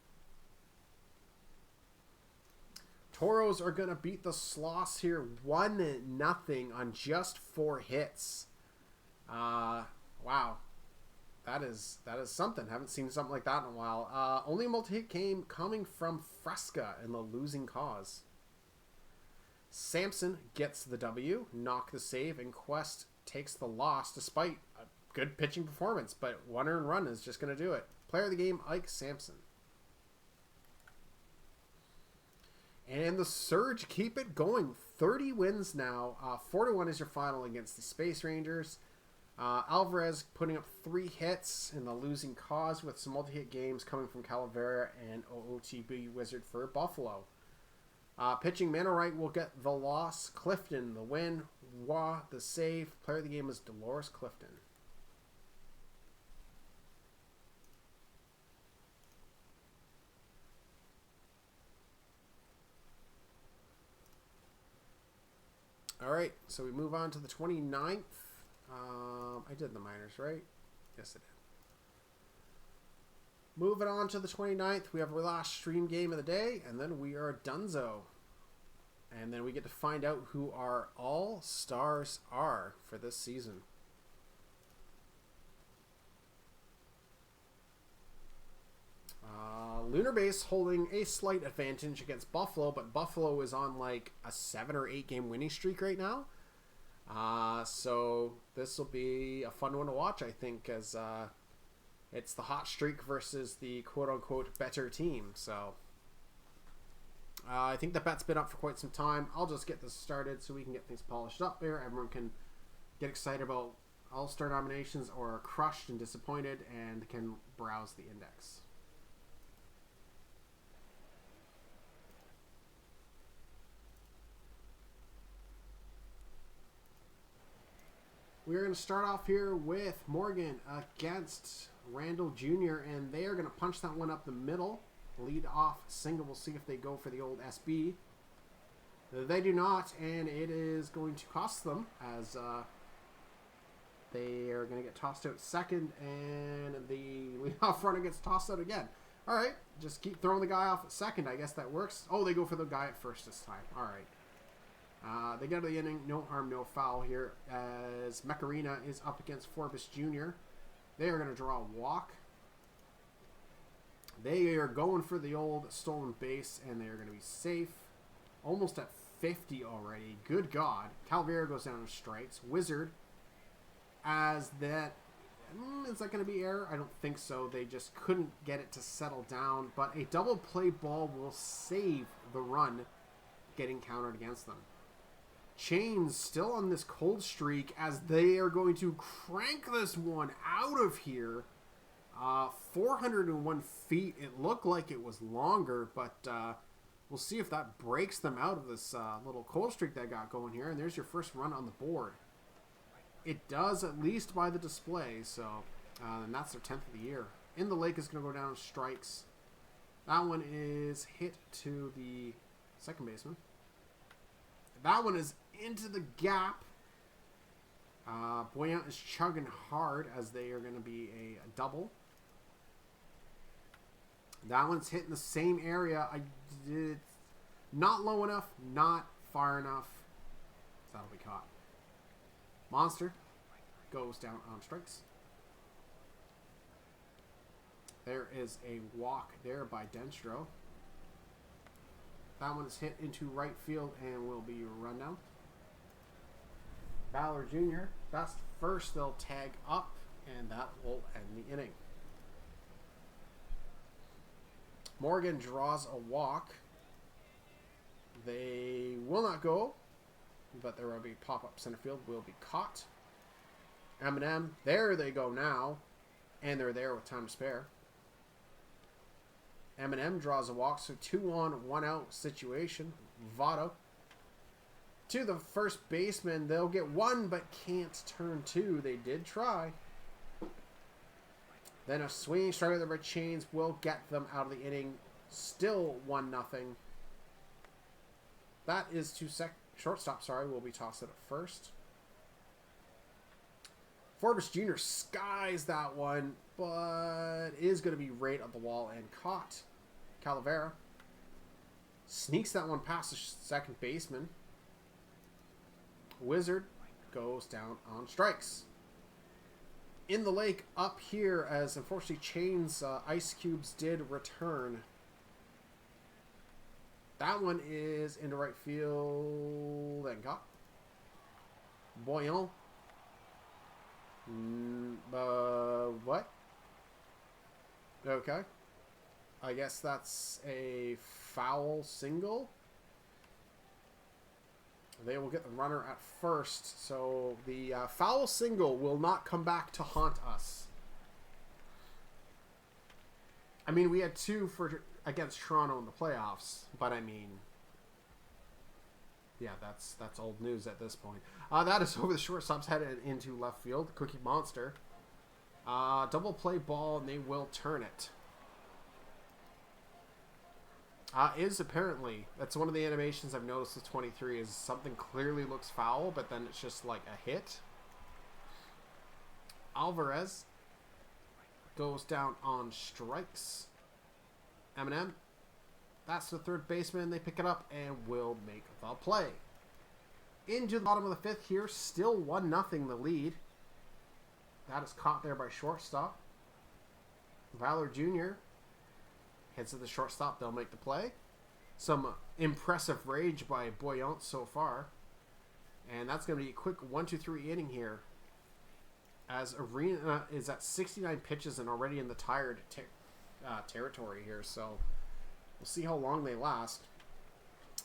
Toros are going to beat the Sloths here 1-0 on just 4 hits. Wow. That is something. Haven't seen something like that in a while. Only a multi-hit game coming from Fresca in the losing cause. Samson gets the W, Knock the save, and Quest takes the loss despite a good pitching performance, but 1 earned run is just going to do it. Player of the game, Ike Sampson. And the Surge keep it going. 30 wins now. 4-1 is your final against the Space Rangers. Alvarez putting up 3 hits in the losing cause with some multi-hit games coming from Calavera and OOTB Wizard for Buffalo. Pitching Manowright will get the loss. Clifton the win. Wah the save. Player of the game is Dolores Clifton. All right, so we move on to the 29th. I did the minors, right? Yes, I did. Moving on to the 29th, we have our last stream game of the day, and then we are donezo. And then we get to find out who our all-stars are for this season. Lunar Base holding a slight advantage against Buffalo, but Buffalo is on like a 7 or 8 game winning streak right now. So this will be a fun one to watch, I think, as it's the hot streak versus the quote-unquote better team. So I think the bet's been up for quite some time. I'll just get this started so we can get things polished up there. Everyone can get excited about All-Star nominations or are crushed and disappointed and can browse the index. We're going to start off here with Morgan against Randall Jr., and they are going to punch that one up the middle. Lead off single. We'll see if they go for the old SB. They do not, and it is going to cost them as they are going to get tossed out second, and the leadoff runner gets tossed out again. All right, just keep throwing the guy off at second. I guess that works. Oh, they go for the guy at first this time. All right. They get to the inning, no harm, no foul here, as Macarena is up against Forbes Jr. They are going to draw a walk. They are going for the old stolen base, and they are going to be safe. Almost at 50 already. Good God. Calvera goes down and strikes. Wizard, as that... is that going to be error? I don't think so. They just couldn't get it to settle down, but a double play ball will save the run getting countered against them. Chains still on this cold streak as they are going to crank this one out of here. 401 feet. It looked like it was longer, but we'll see if that breaks them out of this little cold streak they got going here. And there's your first run on the board. It does, at least by the display, so and that's their 10th of the year. In the Lake is going to go down strikes. That one is hit to the second baseman. That one is into the gap. Boyant is chugging hard as they are going to be a double. That one's hitting the same area. I did not low enough, not far enough. That'll be caught. Monster goes down on strikes. There is a walk there by Denstro. That one is hit into right field and will be run down. Ballard Jr. That's first. They'll tag up, and that will end the inning. Morgan draws a walk. They will not go, but there will be pop-up center field. Will be caught. M&M, there they go now, and they're there with time to spare. M&M draws a walk, so 2-on, 1-out situation. Votto to the first baseman. They'll get one, but can't turn two. They did try. Then a swinging strike with the Chains will get them out of the inning. Still 1-0. That is to shortstop. Sorry, will be tossed at first. Forbes Jr. skies that one, but is going to be right on the wall and caught. Calavera Sneaks that one past the second baseman. Wizard goes down on strikes. In the lake up here, as unfortunately Chain's ice cubes did return. That one is into right field and got Boyan. What? Okay. I guess that's a foul single. They will get the runner at first. So the foul single will not come back to haunt us. I mean, we had 2 against Toronto in the playoffs, but I mean, yeah, that's old news at this point. That is over the shortstop's headed into left field. Cookie Monster. Double play ball, and they will turn it. Is apparently, that's one of the animations I've noticed with 23, is something clearly looks foul, but then it's just like a hit. Alvarez goes down on strikes. Eminem, that's the third baseman. They pick it up and will make the play. Into the bottom of the 5th here, still 1-0 the lead. That is caught there by shortstop. Valor Jr. hits at the shortstop. They'll make the play. Some impressive rage by Boyant so far. And that's going to be a quick 1-2-3 inning here. As Arena is at 69 pitches and already in the tired territory here. So we'll see how long they last.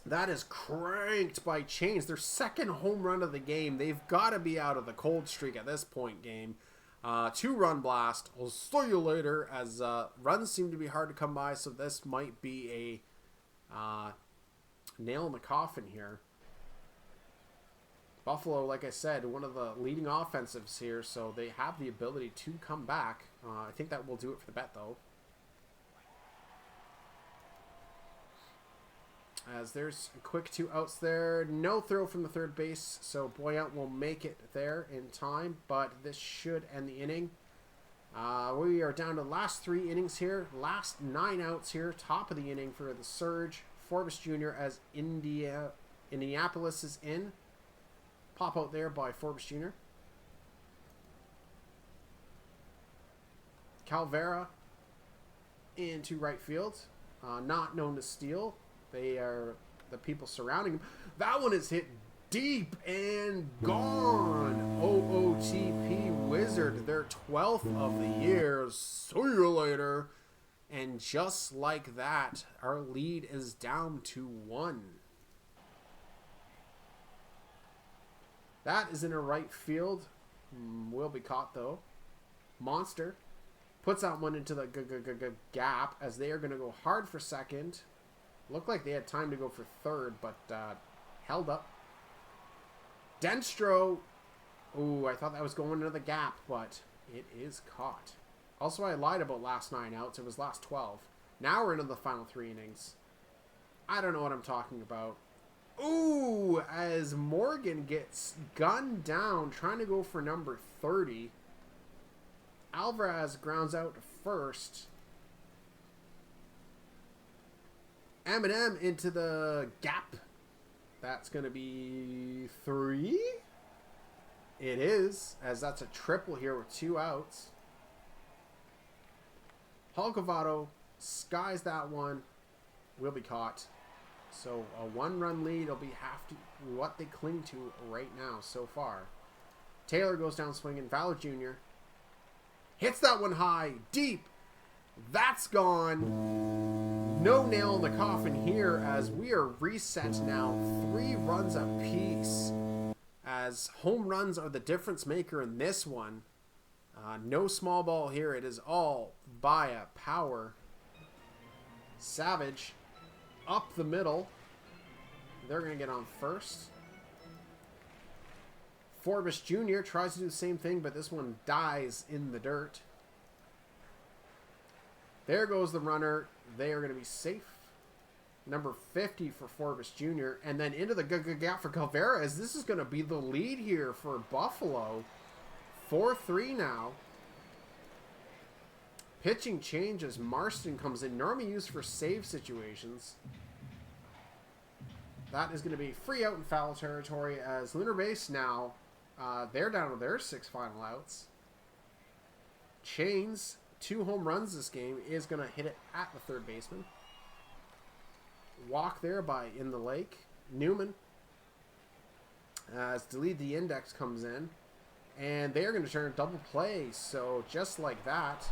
That is cranked by Chains. Their second home run of the game. They've got to be out of the cold streak at this point game. 2-run blast. We'll see you later, as runs seem to be hard to come by, so this might be a nail in the coffin here. Buffalo, like I said, one of the leading offensives here, so they have the ability to come back. I think that will do it for the bet, though. As there's a quick 2 outs there. No throw from the third base, so Boyant will make it there in time, but this should end the inning. We are down to the last 3 innings here. Last 9 outs here. Top of the inning for the Surge. Forbes Jr. as Indianapolis is in. Pop out there by Forbes Jr. Calvera into right field. Not known to steal. They are the people surrounding him. That one is hit deep and gone. OOTP Wizard, their 12th of the year. See you later. And just like that, our lead is down to 1. That is in a right field. Will be caught, though. Monster puts that one into the gap, as they are going to go hard for second. Looked like they had time to go for third, but held up. Denstro. Ooh, I thought that was going into the gap, but it is caught. Also, I lied about last 9 outs. It was last 12. Now we're into the final 3 innings. I don't know what I'm talking about. Ooh, as Morgan gets gunned down, trying to go for number 30. Alvarez grounds out to first. Eminem into the gap. That's going to be 3. It is, as that's a triple here with 2 outs. Halcovado skies that one. Will be caught. So a 1-run lead will be what they cling to right now so far. Taylor goes down swinging. Valor Jr. hits that one high, deep. That's gone. No nail in the coffin here, as we are reset now. 3 runs apiece, as home runs are the difference maker in this one. No small ball here. It is all via power. Savage up the middle. They're going to get on first. Forbes Jr. tries to do the same thing, but this one dies in the dirt. There goes the runner. They are going to be safe. Number 50 for Forbes Jr. And then into the gap for Calvera, as this is going to be the lead here for Buffalo. 4-3 now. Pitching changes. Marston comes in. Normally used for save situations. that is going to be free out in foul territory as Lunar Base now, they're down to their 6 final outs. Chains, 2 home runs this game, is going to hit it at the third baseman. Walk there by In the Lake. Newman, as Delete the Index comes in. And they're going to turn a double play. So just like that,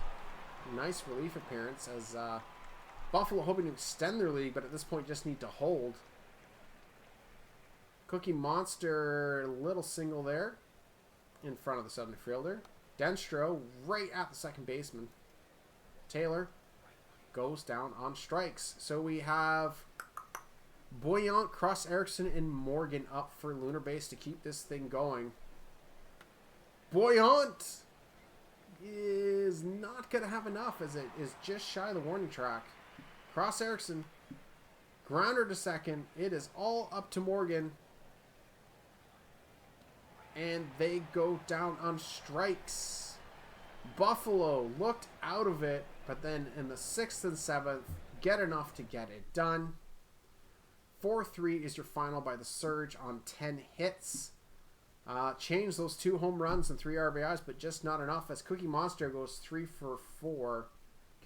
nice relief appearance as Buffalo hoping to extend their lead, but at this point just need to hold. Cookie Monster, little single there in front of the center fielder. Denstro right at the second baseman. Taylor goes down on strikes. So we have Boyant, Cross Erickson, and Morgan up for Lunar Base to keep this thing going. Boyant is not going to have enough as it is just shy of the warning track. Cross Erickson, grounder to second. It is all up to Morgan. And they go down on strikes. Buffalo looked out of it, but then in the 6th and 7th, get enough to get it done. 4-3 is your final by the Surge on 10 hits. Change those 2 home runs and 3 RBIs, but just not enough as Cookie Monster goes 3 for 4.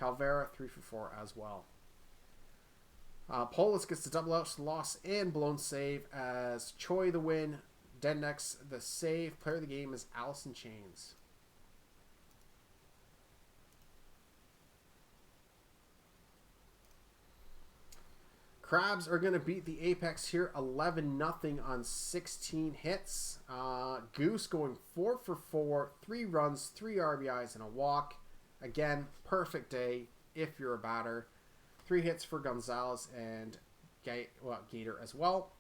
Calvera 3 for 4 as well. Polis gets the double out, loss, and blown save as Choi the win. Dendex the save. Player of the game is Allison Chains. Crabs are going to beat the Apex here 11-0 on 16 hits. Goose going 4 for 4, 3 runs, 3 RBIs, and a walk. Again, perfect day if you're a batter. 3 hits for Gonzalez and Gator as well.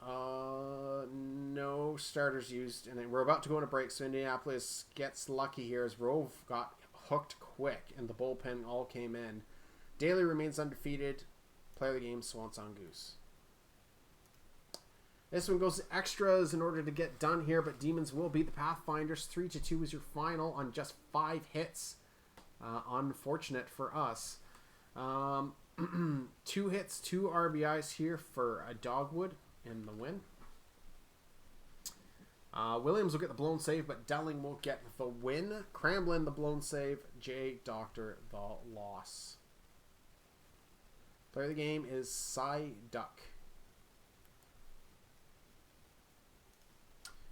No starters used, and then we're about to go into break, so Indianapolis gets lucky here as Rove got hooked quick, and the bullpen all came in. Daly remains undefeated. Player of the game, Swanson Goose. This one goes to extras in order to get done here, but Demons will beat the Pathfinders. 3-2 is your final on just 5 hits. Unfortunate for us. 2 hits, 2 RBIs here for Dogwood in the win. Williams will get the blown save, but Delling will get the win. Cramblin the blown save. J. Doctor the loss. Player of the game is Cy Duck.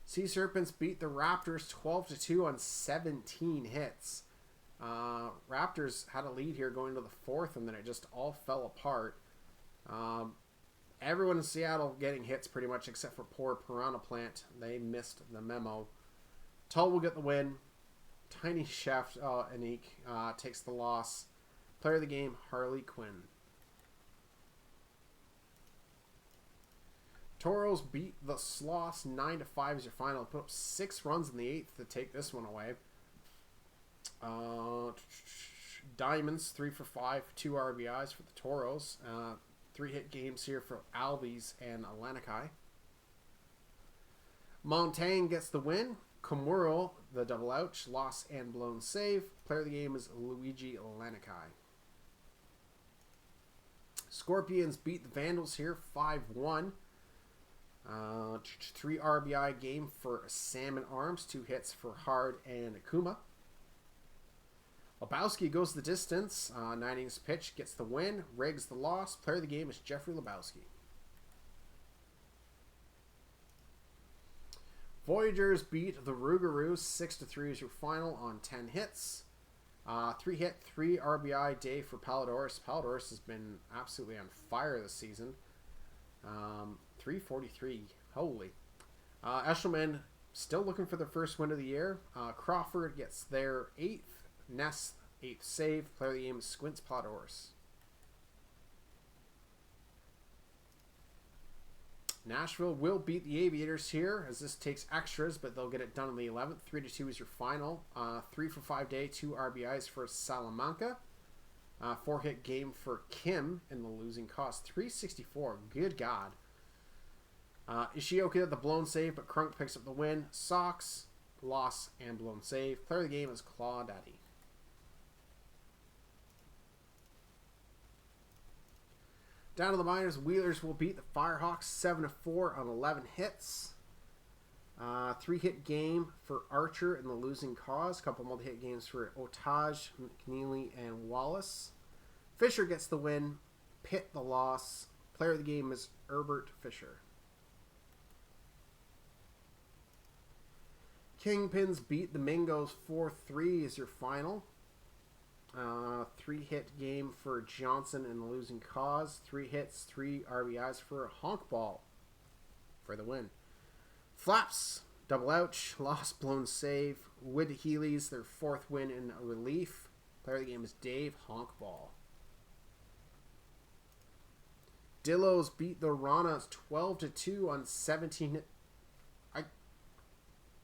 Sea Serpents beat the Raptors 12-2 on 17 hits. Raptors had a lead here going to the 4th, and then it just all fell apart. Everyone in Seattle getting hits pretty much except for poor Piranha Plant. They missed the memo. Tull will get the win. Tiny Chef Anik takes the loss. Player of the game, Harley Quinn. Toros beat the Sloss 9-5 as your final. Put up 6 runs in the 8th to take this one away. Diamonds 3 for 5, 2 RBIs for the Toros. 3-hit games here for Albies and Alanikai. Montaigne gets the win. Komuro the double out, loss and blown save. Player of the game is Luigi Alanikai. Scorpions beat the Vandals here 5-1. 3 RBI game for Salmon Arms, 2 hits for Hard and Akuma. Lebowski goes the distance. 9 innings pitch, gets the win. Riggs the loss. Player of the game is Jeffrey Lebowski. Voyagers beat the Rougarous 6-3 is your final on 10 hits. 3-hit, 3 RBI day for Palidorus. Palidorus has been absolutely on fire this season. 343. Holy. Eshelman still looking for their first win of the year. Crawford gets their 8th. Ness 8th save. Player of the game is Squints Palidorus. Nashville will beat the Aviators here as this takes extras, but they'll get it done on the 11th. 3-2 is your final. 3 for 5 day, 2 RBIs for Salamanca. 4-hit game for Kim in the losing cause. 364. Good God. Ishioka had the blown save, but Crunk picks up the win. Sox, loss, and blown save. Player of the game is Claw Daddy. Down to the minors, Wheelers will beat the Firehawks 7-4 on 11 hits. 3-hit game for Archer in the losing cause. A couple multi-hit games for Otage, McNeely, and Wallace. Fisher gets the win. Pitt the loss. Player of the game is Herbert Fisher. Kingpins beat the Mingos 4-3 is your final. 3-hit game for Johnson in the losing cause. 3 hits, 3 RBIs for Honkball for the win. Flaps, double ouch, loss, blown save. Wood Healy's their 4th win in relief. Player of the game is Dave Honkball. Dillos beat the Ranas 12-2 on 17.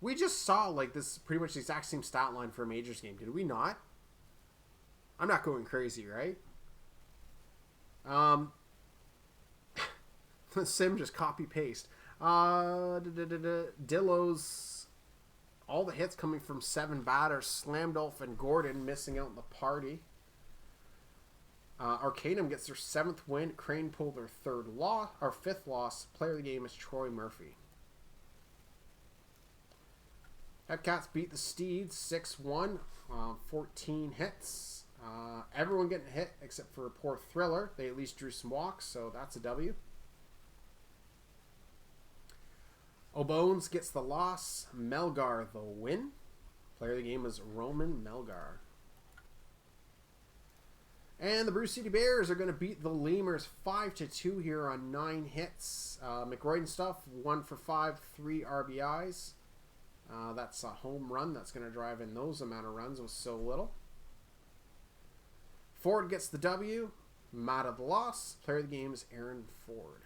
We just saw like this pretty much the exact same stat line for a Majors game, did we not? I'm not going crazy, right? Sim just copy paste. Dillos, all the hits coming from 7 batters. Slamdolf and Gordon missing out in the party. Arcanum gets their 7th win. Crane pulled their 5th loss. Player of the game is Troy Murphy. Hepcats beat the Steeds 6-1. 14 hits. Everyone getting hit except for poor Thriller. They at least drew some walks, so that's a W. O'Bones gets the loss. Melgar the win. Player of the game is Roman Melgar. And the Bruce City Bears are going to beat the Lemurs 5-2 here on 9 hits. McRoy and stuff, 1 for 5, 3 RBIs. That's a home run. That's going to drive in those amount of runs with so little. Ford gets the W. Mata the loss. Player of the game is Aaron Ford.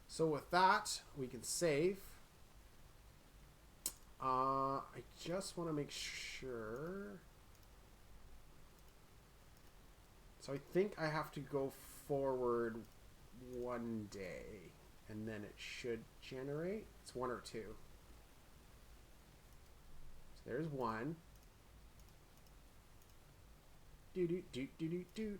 So with that, we can save. I just want to make sure. So I think I have to go forward 1 day. And then it should generate. It's 1 or 2. So there's 1. Do.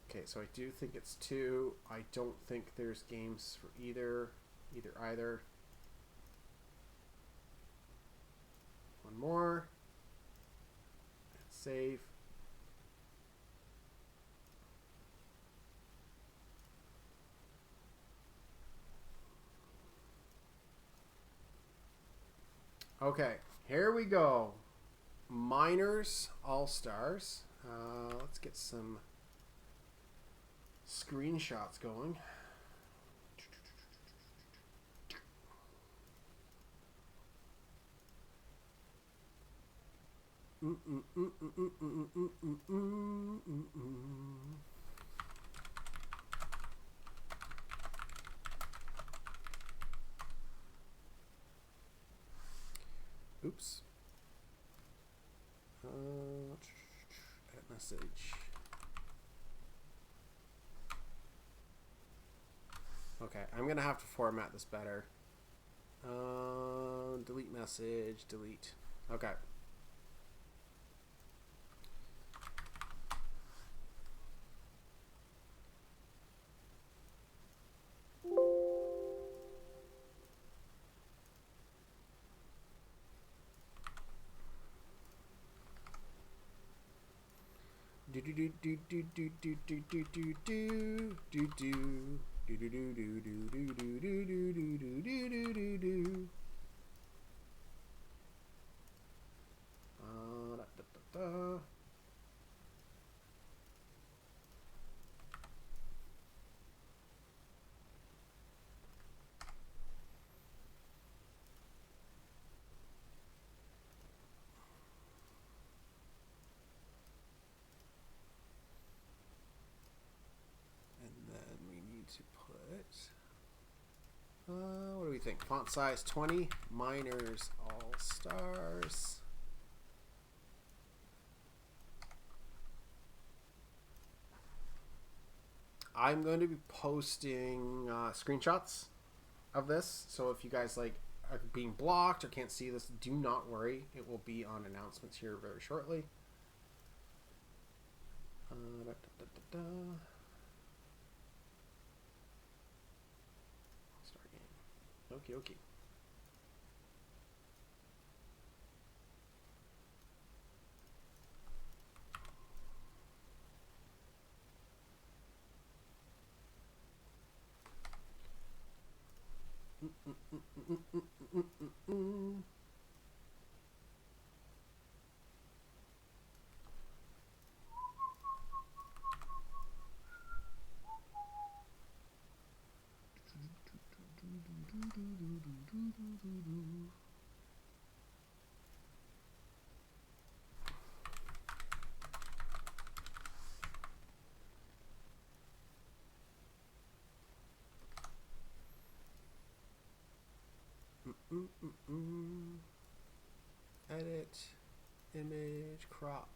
Okay, so I do think it's 2. I don't think there's games for either. One more. Save. Okay, here we go. Minors All-Stars. Let's get some screenshots going. Oops. Edit message. Okay, I'm gonna have to format this better. Delete message, delete. Okay. To put what do we think? Font size 20. Minors All Stars. I'm going to be posting screenshots of this. So if you guys like are being blocked or can't see this, do not worry. It will be on announcements here very shortly. Da, da, da, da. Start game. Okie dokie. Edit, image, crop.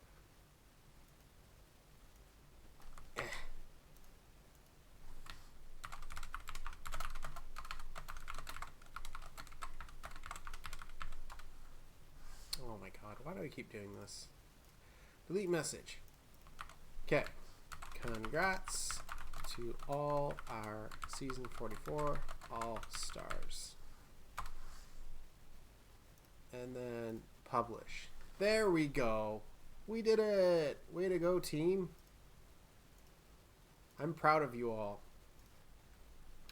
Oh my god, why do I keep doing this? Delete message. Okay. Congrats to all our season 44 all-stars. And then publish. There we go. We did it. Way to go, team. I'm proud of you all.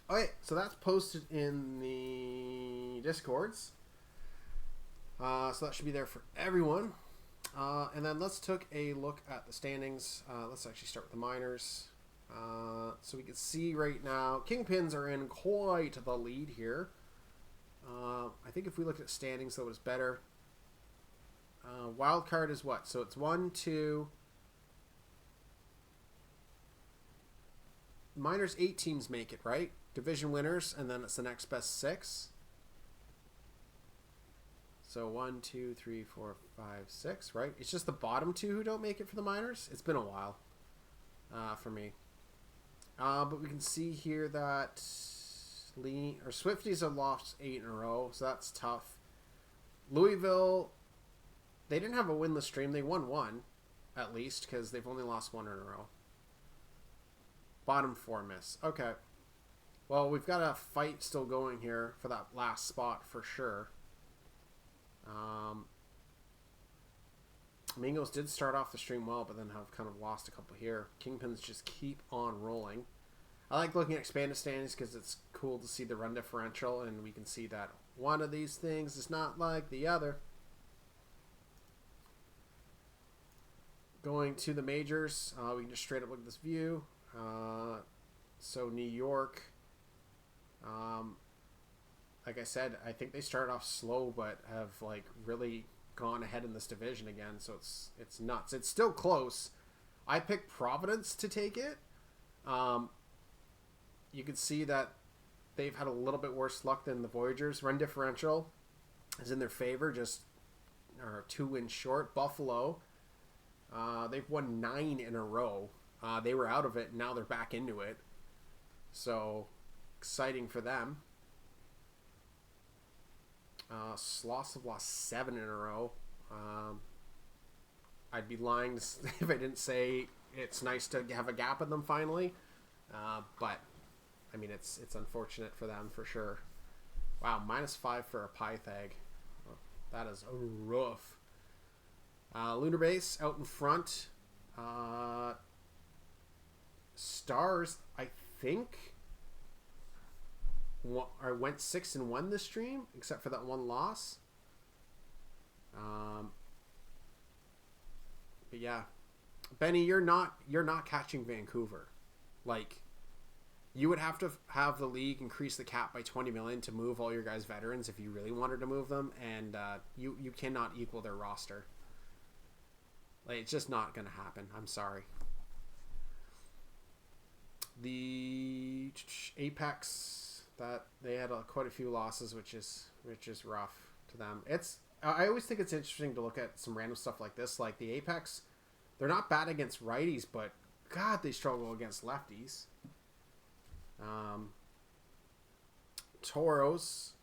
Okay, so that's posted in the Discords. So that should be there for everyone. And then let's take a look at the standings. Let's actually start with the minors. So we can see right now, Kingpins are in quite the lead here. I think if we looked at standings, that was better. Wild card is what? So it's 1, 2. Minors 8 teams make it, right? Division winners, and then it's the next best 6. So 1, 2, 3, 4, 5, 6, right? It's just the bottom 2 who don't make it for the minors. It's been a while for me. But we can see here that Swifties have lost 8 in a row, so that's tough. Louisville, they didn't have a winless stream. They won 1, at least, because they've only lost 1 in a row. Bottom 4 miss. Okay. Well, we've got a fight still going here for that last spot for sure. Mingos did start off the stream well, but then have kind of lost a couple here. Kingpins just keep on rolling. I like looking at expanded standings because it's cool to see the run differential, and we can see that one of these things is not like the other. Going to the majors, we can just straight up look at this view. So New York, like I said, I think they started off slow, but have like really gone ahead in this division again. So it's nuts. It's still close. I picked Providence to take it. You can see that they've had a little bit worse luck than the Voyagers. Run differential is in their favor, just 2 wins short. Buffalo, they've won 9 in a row. They were out of it, and now they're back into it. So, exciting for them. Sloss have lost 7 in a row. I'd be lying if I didn't say it's nice to have a gap in them finally. But, I mean, it's unfortunate for them for sure. Wow, -5 for a Pythag. Oh, that is rough. Lunar Base out in front. Stars, I think, went 6-1 this stream, except for that one loss. But yeah, Benny, you're not catching Vancouver. Like, you would have to have the league increase the cap by 20 million to move all your guys' veterans if you really wanted to move them, and you cannot equal their roster. Like, it's just not going to happen. I'm sorry. The Apex, that they had quite a few losses, which is rough to them. I always think it's interesting to look at some random stuff like this. Like the Apex, they're not bad against righties, but God, they struggle against lefties. Toros,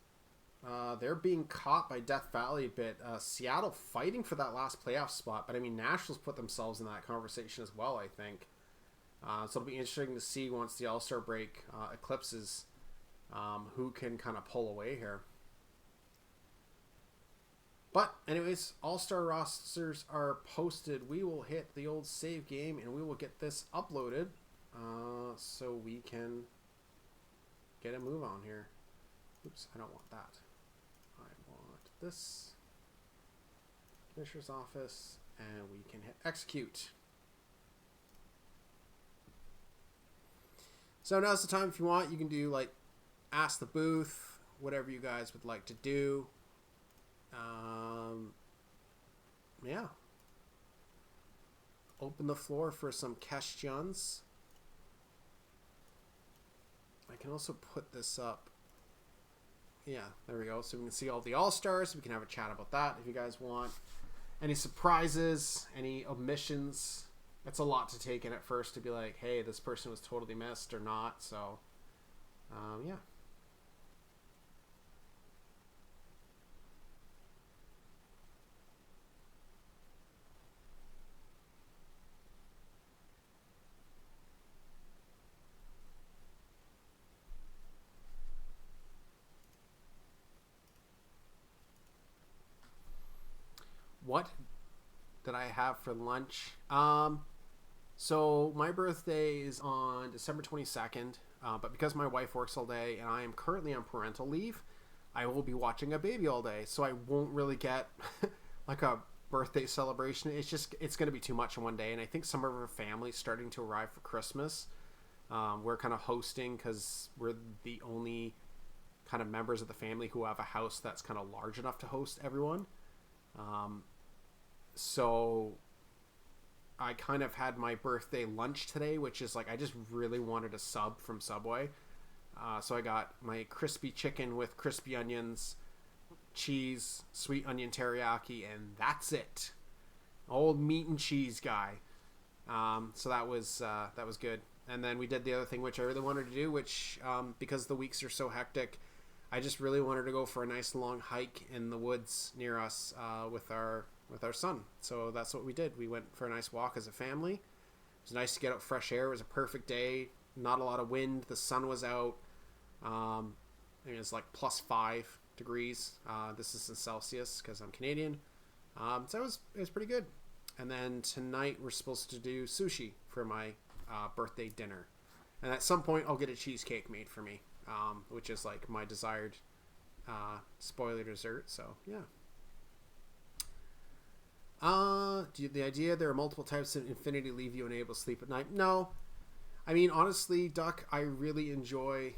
they're being caught by Death Valley a bit. Seattle fighting for that last playoff spot, but I mean, Nationals put themselves in that conversation as well, I think. So it'll be interesting to see once the All-Star break eclipses who can kind of pull away here. But anyways, All-Star rosters are posted. We will hit the old save game and we will get this uploaded so we can get a move on here. Oops, I don't want that. I want this. Commissioner's office, and we can hit execute. So now's the time. If you want, you can do like ask the booth, whatever you guys would like to do. Yeah. Open the floor for some questions. I can also put this up. Yeah, there we go. So we can see all the All-Stars. We can have a chat about that if you guys want. Any surprises, any omissions. It's a lot to take in at first to be like, hey, this person was totally missed or not. So, yeah. What did I have for lunch? So my birthday is on December 22nd, but because my wife works all day and I am currently on parental leave, I will be watching a baby all day, so I won't really get like a birthday celebration. It's going to be too much in one day, and I think some of our family's starting to arrive for Christmas. We're kind of hosting because we're the only kind of members of the family who have a house that's kind of large enough to host everyone. So I kind of had my birthday lunch today, which is like I just really wanted a sub from Subway. So I got my crispy chicken with crispy onions, cheese, sweet onion teriyaki, and that's it. Old meat and cheese guy. So that was good. And then we did the other thing, which I really wanted to do, which because the weeks are so hectic, I just really wanted to go for a nice long hike in the woods near us with our son. So that's what we did. We went for a nice walk as a family. It was nice to get out fresh air. It was a perfect day. Not a lot of wind. The sun was out. It was like plus 5 degrees. This is in Celsius because I'm Canadian. So it was pretty good. And then tonight we're supposed to do sushi for my birthday dinner. And at some point I'll get a cheesecake made for me, which is like my desired spoiler dessert. So yeah. The idea there are multiple types of infinity leave you unable to sleep at night. No. I mean, honestly, Duck, I really enjoy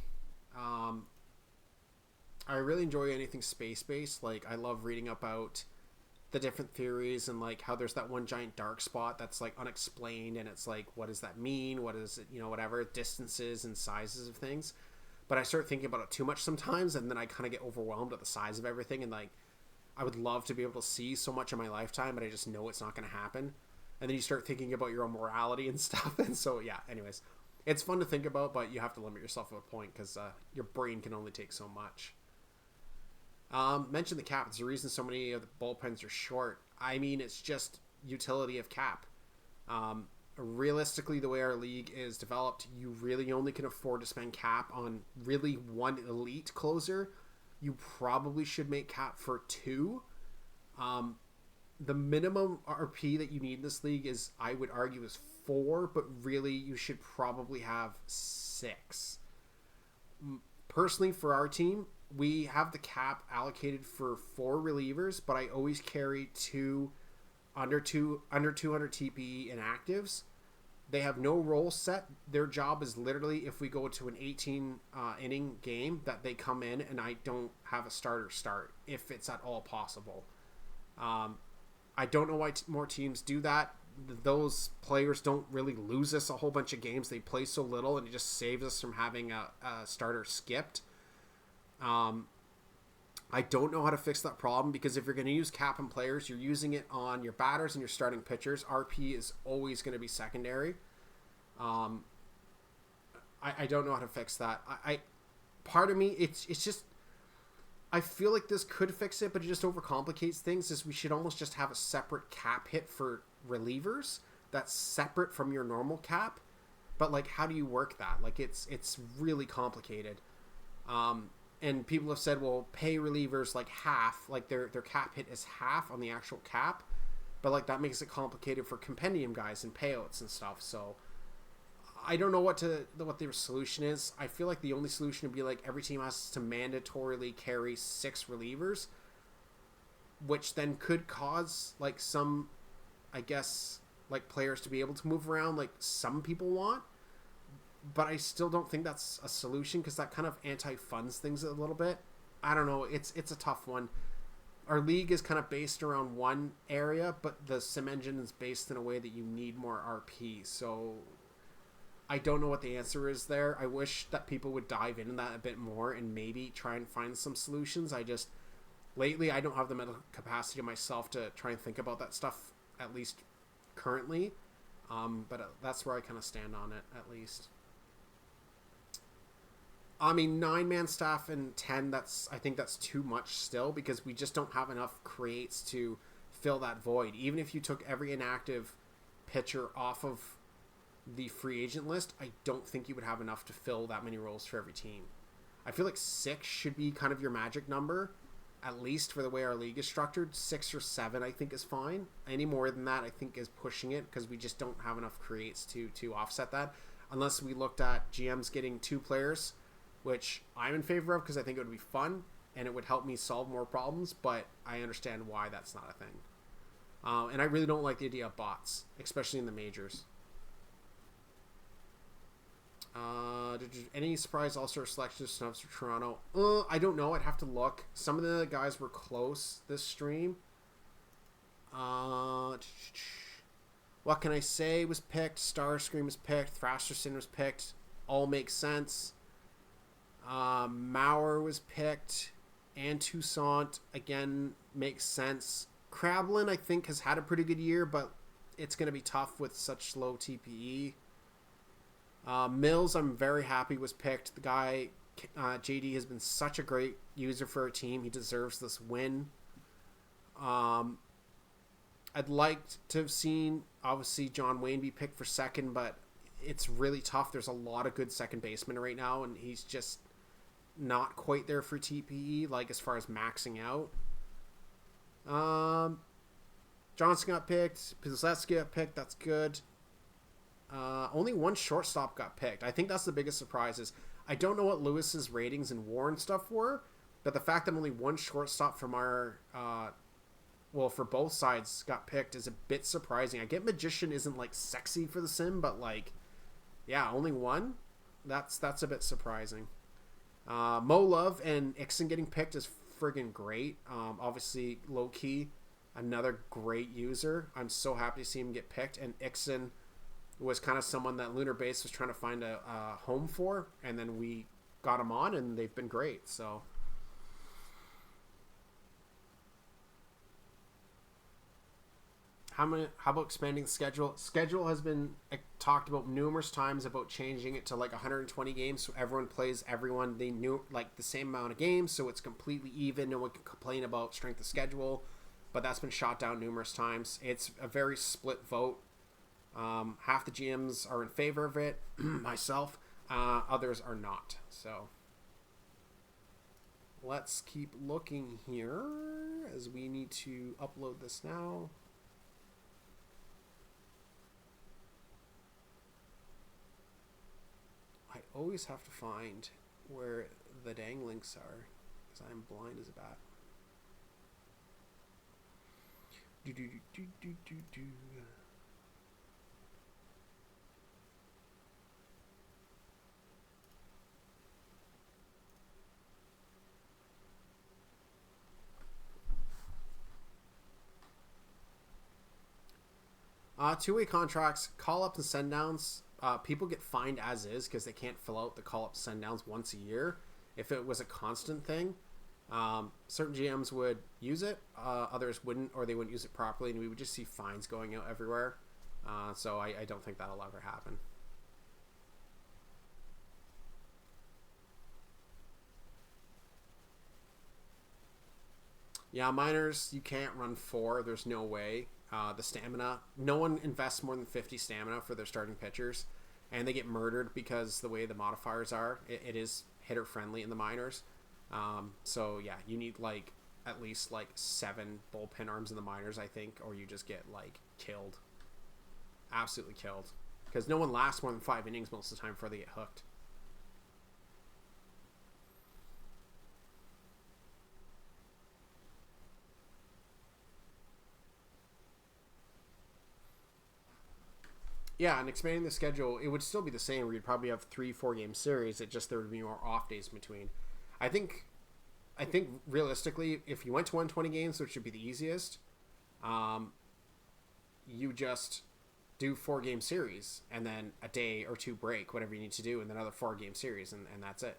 anything space-based. Like, I love reading about the different theories and, like, how there's that one giant dark spot that's, like, unexplained, and it's like, what does that mean? What is it, whatever, distances and sizes of things. But I start thinking about it too much sometimes, and then I kind of get overwhelmed at the size of everything, and, like, I would love to be able to see so much in my lifetime, but I just know it's not going to happen. And then you start thinking about your own morality and stuff. And so, yeah, anyways, it's fun to think about, but you have to limit yourself at a point because your brain can only take so much. Mention the cap. It's the reason so many of the bullpens are short. I mean, it's just utility of cap. Realistically, the way our league is developed, you really only can afford to spend cap on really one elite closer. You probably should make cap for 2. The minimum RP that you need in this league is, I would argue, is 4, but really you should probably have 6. Personally, for our team, we have the cap allocated for 4 relievers, but I always carry 2 under 200 TPE inactives. They have no role set. Their job is literally, if we go to an 18 inning game, that they come in and I don't have a starter start, if it's at all possible. I don't know why more teams do that. Those players don't really lose us a whole bunch of games. They play so little, and it just saves us from having a starter skipped. I don't know how to fix that problem, because if you're going to use cap and players, you're using it on your batters and your starting pitchers. RP is always going to be secondary. I don't know how to fix that. Part of me, it's just, I feel like this could fix it, but it just overcomplicates things. Is we should almost just have a separate cap hit for relievers that's separate from your normal cap. But like, how do you work that? Like, it's really complicated. And people have said, well, pay relievers like half, like their cap hit is half on the actual cap, but like that makes it complicated for compendium guys and payouts and stuff. So I don't know what their solution is. I feel like the only solution would be like every team has to mandatorily carry 6 relievers, which then could cause like some, I guess, like players to be able to move around like some people want. But I still don't think that's a solution because that kind of anti-funds things a little bit. I don't know. It's a tough one. Our league is kind of based around one area, but the sim engine is based in a way that you need more RP. So I don't know what the answer is there. I wish that people would dive into that a bit more and maybe try and find some solutions. Lately, I don't have the mental capacity myself to try and think about that stuff, at least currently. But that's where I kind of stand on it, at least. I mean, 9-man staff and 10, I think that's too much still because we just don't have enough creates to fill that void. Even if you took every inactive pitcher off of the free agent list, I don't think you would have enough to fill that many roles for every team. I feel like 6 should be kind of your magic number, at least for the way our league is structured. 6 or 7, I think, is fine. Any more than that, I think, is pushing it because we just don't have enough creates to offset that. Unless we looked at GMs getting 2 players, which I'm in favor of because I think it would be fun and it would help me solve more problems, but I understand why that's not a thing. And I really don't like the idea of bots, especially in the majors. Any surprise all-star selection snubs for Toronto? I don't know. I'd have to look. Some of the guys were close this stream. What can I say was picked? Starscream was picked. Thrasterson was picked. All makes sense. Maurer was picked. And Toussaint, again, makes sense. Krablin, I think, has had a pretty good year, but it's going to be tough with such low TPE. Mills, I'm very happy was picked. The guy, JD, has been such a great user for our team. He deserves this win. I'd like to have seen, obviously, John Wayne be picked for second, but it's really tough. There's a lot of good second basemen right now, and he's just not quite there for TPE, like as far as maxing out. Johnson got picked. Pizzetsky got picked. That's good. Only one shortstop got picked. I think that's the biggest surprise. Is I don't know what Lewis's ratings and WAR and stuff were, but the fact that only one shortstop from our, for both sides got picked is a bit surprising. I get Magician isn't like sexy for the sim, but like, yeah, only one. That's a bit surprising. Mo Love and Ixon getting picked is friggin' great. Obviously, low key, another great user. I'm so happy to see him get picked. And Ixon was kind of someone that Lunar Base was trying to find a home for, and then we got him on, and they've been great. So, how about expanding the schedule? Schedule has been talked about numerous times about changing it to like 120 games, so everyone plays everyone. They knew like the same amount of games, so it's completely even. No one can complain about strength of schedule, but that's been shot down numerous times. It's a very split vote. Half the GMs are in favor of it, myself, others are not. So let's keep looking here as we need to upload this now. I always have to find where the dang links are because I'm blind as a bat. Two-way contracts, call-ups and send-downs. People get fined as is because they can't fill out the call-up send-downs once a year. If it was a constant thing, certain GMs would use it, others wouldn't, or they wouldn't use it properly, and we would just see fines going out everywhere. So I don't think that'll ever happen. Yeah, minors, you can't run 4. There's no way. The stamina, no one invests more than 50 stamina for their starting pitchers, and they get murdered because the way the modifiers are, it is hitter friendly in the minors. So yeah, you need like at least like 7 bullpen arms in the minors, I think, or you just get like killed, absolutely killed, because no one lasts more than 5 innings most of the time before they get hooked. Yeah, and expanding the schedule, it would still be the same. We'd probably have 3-4 game series. It just there would be more off days in between. I think, I think realistically, if you went to 120 games, which would be the easiest, um, you just do 4-game series and then a day or 2 break, whatever you need to do, and then another 4-game series, and that's it.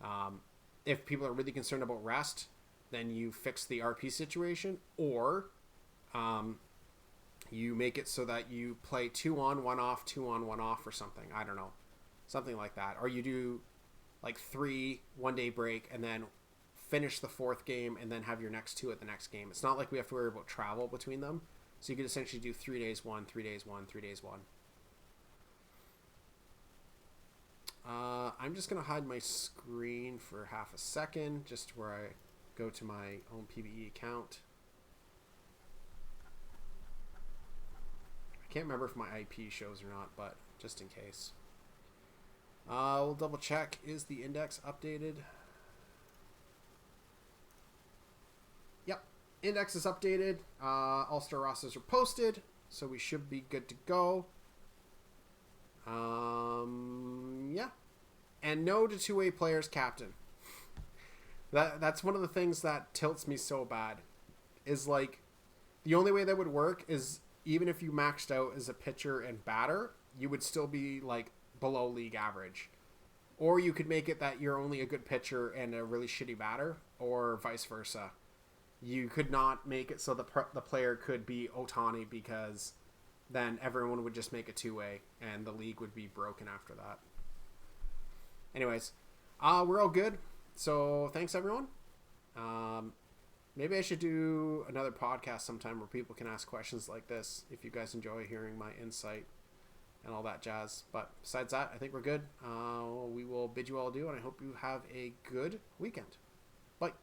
Um, if people are really concerned about rest, then you fix the RP situation, or um, you make it so that you play 2 on, 1 off, 2 on, 1 off, or something. I don't know, something like that. Or you do like 3 1-day break and then finish the 4th game and then have your next 2 at the next game. It's not like we have to worry about travel between them. So you could essentially do 3 days 1, 3 days 1, 3 days 1. I'm just going to hide my screen for half a second, just where I go to my own PBE account. I can't remember if my IP shows or not, but just in case. We'll double check. Is the index updated? Yep. Index is updated. All-star rosters are posted, so we should be good to go. Yeah. And no to two-way players captain. That's one of the things that tilts me so bad. Is like, the only way that would work is even if you maxed out as a pitcher and batter, you would still be like below league average. Or you could make it that you're only a good pitcher and a really shitty batter, or vice versa. You could not make it so the player could be Ohtani, because then everyone would just make a two-way and the league would be broken after that. Anyways, we're all good. So thanks, everyone. Maybe I should do another podcast sometime where people can ask questions like this, if you guys enjoy hearing my insight and all that jazz. But besides that, I think we're good. We will bid you all adieu, and I hope you have a good weekend. Bye.